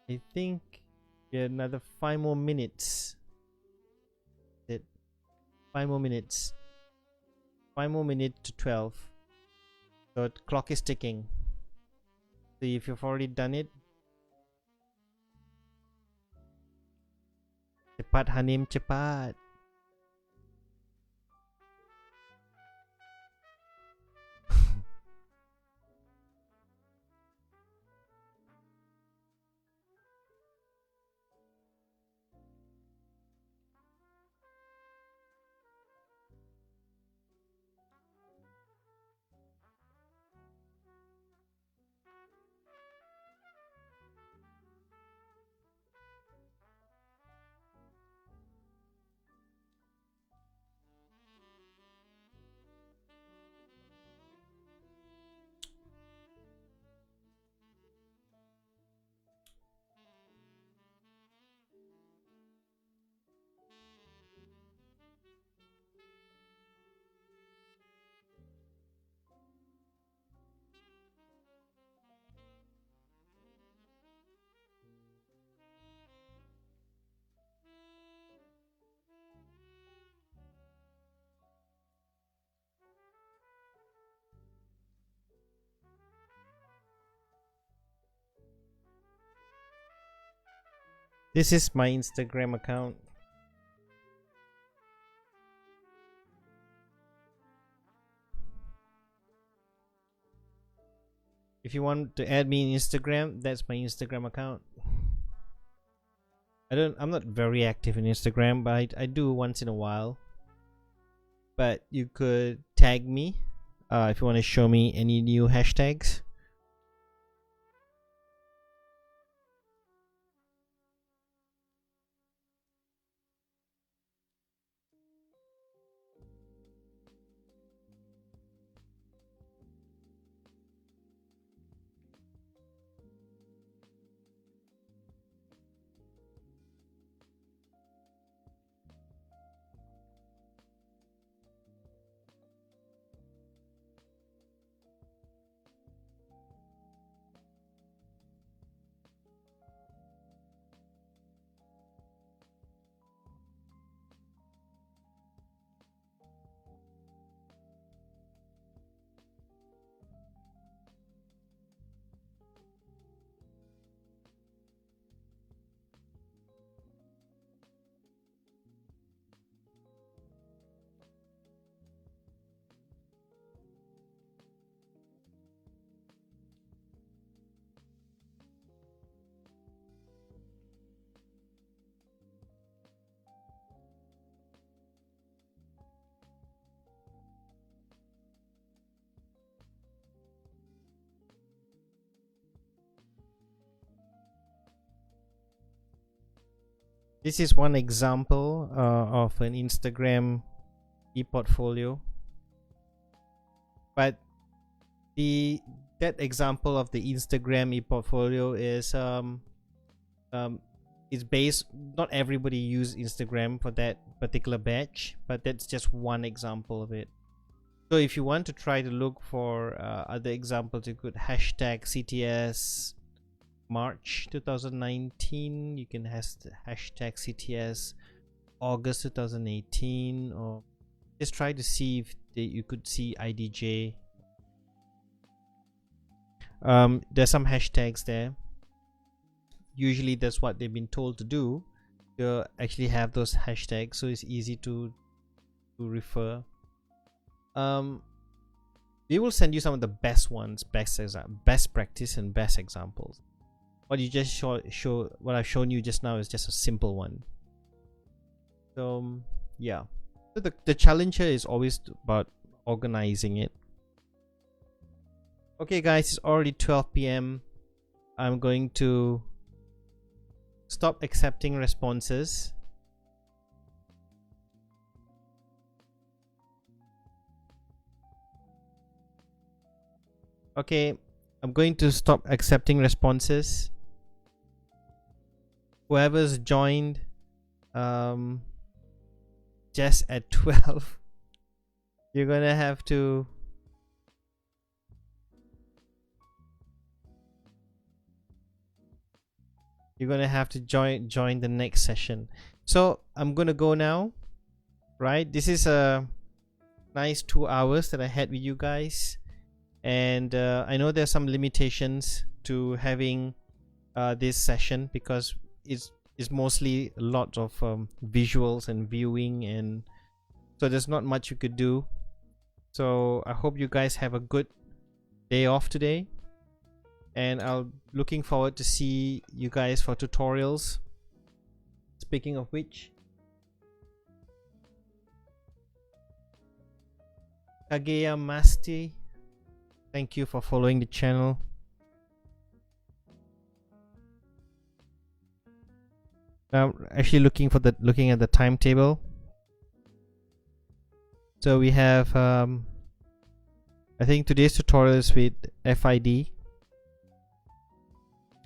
I think we have another 5 more minutes. 5 more minutes. 5 more minutes to 12. So the clock is ticking. So if you've already done it, cepat Hanim, cepat. This is my Instagram account. If you want to add me in Instagram, that's my Instagram account. I'm not very active in Instagram, but I do once in a while. But you could tag me if you want to show me any new hashtags. This is one example of an Instagram e-portfolio, but that example of the Instagram e-portfolio is based. Not everybody use Instagram for that particular batch, but that's just one example of it. So if you want to try to look for other examples, you could hashtag CTS March 2019. You can hashtag CTS August 2018, or just try to see if you could see IDJ. There's some hashtags there. Usually that's what they've been told to do, to actually have those hashtags, so it's easy to refer. We will send you some of the best ones, best practice and best examples. What you just what I've shown you just now is just a simple one. So yeah, so the challenge here is always about organizing it. Okay guys, it's already 12 p.m. I'm going to stop accepting responses. Okay, I'm going to stop accepting responses. Whoever's joined just at 12, you're gonna have to join the next session. So I'm gonna go now, right? This is a nice 2 hours that I had with you guys, and I know there's some limitations to having this session because it's mostly a lot of visuals and viewing, and so there's not much you could do. So I hope you guys have a good day off today, and I'm looking forward to see you guys for tutorials. Speaking of which, Kageya Masti, thank you for following the channel. Now actually looking at the timetable. So we have I think today's tutorial is with FID.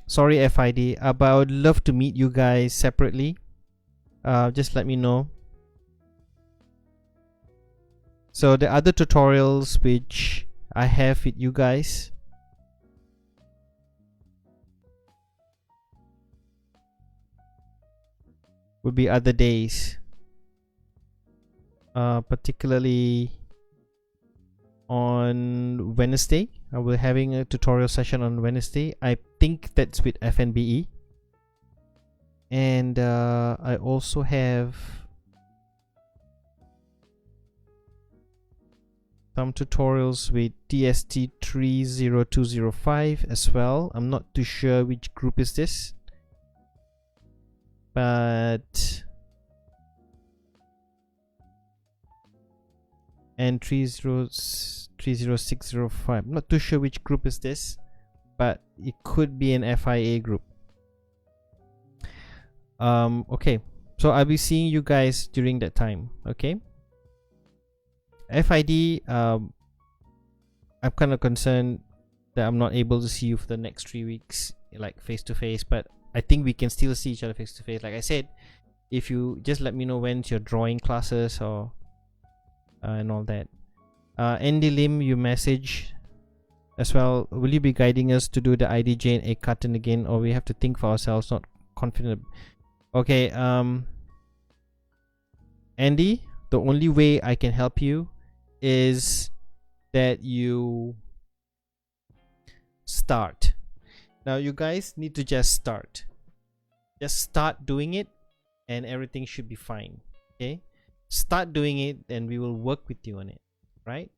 Sorry FID, but I would love to meet you guys separately. Just let me know. So the other tutorials which I have with you guys would be other days, particularly on Wednesday. I will be having a tutorial session on Wednesday. I think that's with FNBE. And I also have some tutorials with TST30205 as well. I'm not too sure which group is this, but and 30605. I'm not too sure which group is this, but it could be an FIA group. Okay, so I'll be seeing you guys during that time. Okay. FID, I'm kind of concerned that I'm not able to see you for the next 3 weeks, like face to face, but I think we can still see each other face to face. Like I said, if you just let me know when's your drawing classes or and all that. Andy Lim, you message as well. Will you be guiding us to do the IDJ and egg carton again, or we have to think for ourselves? Not confident. Okay, Andy, the only way I can help you is that you start. Now you guys need to just start. Just start doing it and everything should be fine. Okay, start doing it and we will work with you on it, right?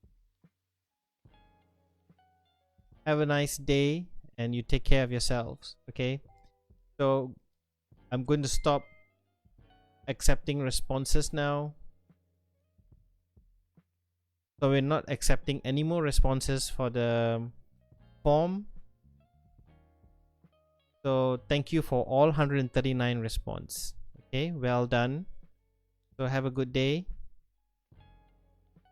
Have a nice day and you take care of yourselves. Okay, so I'm going to stop accepting responses now. So we're not accepting any more responses for the form. So thank you for all 139 response. Okay, well done. So have a good day.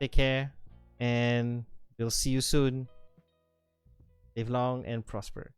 Take care and we'll see you soon. Live long and prosper.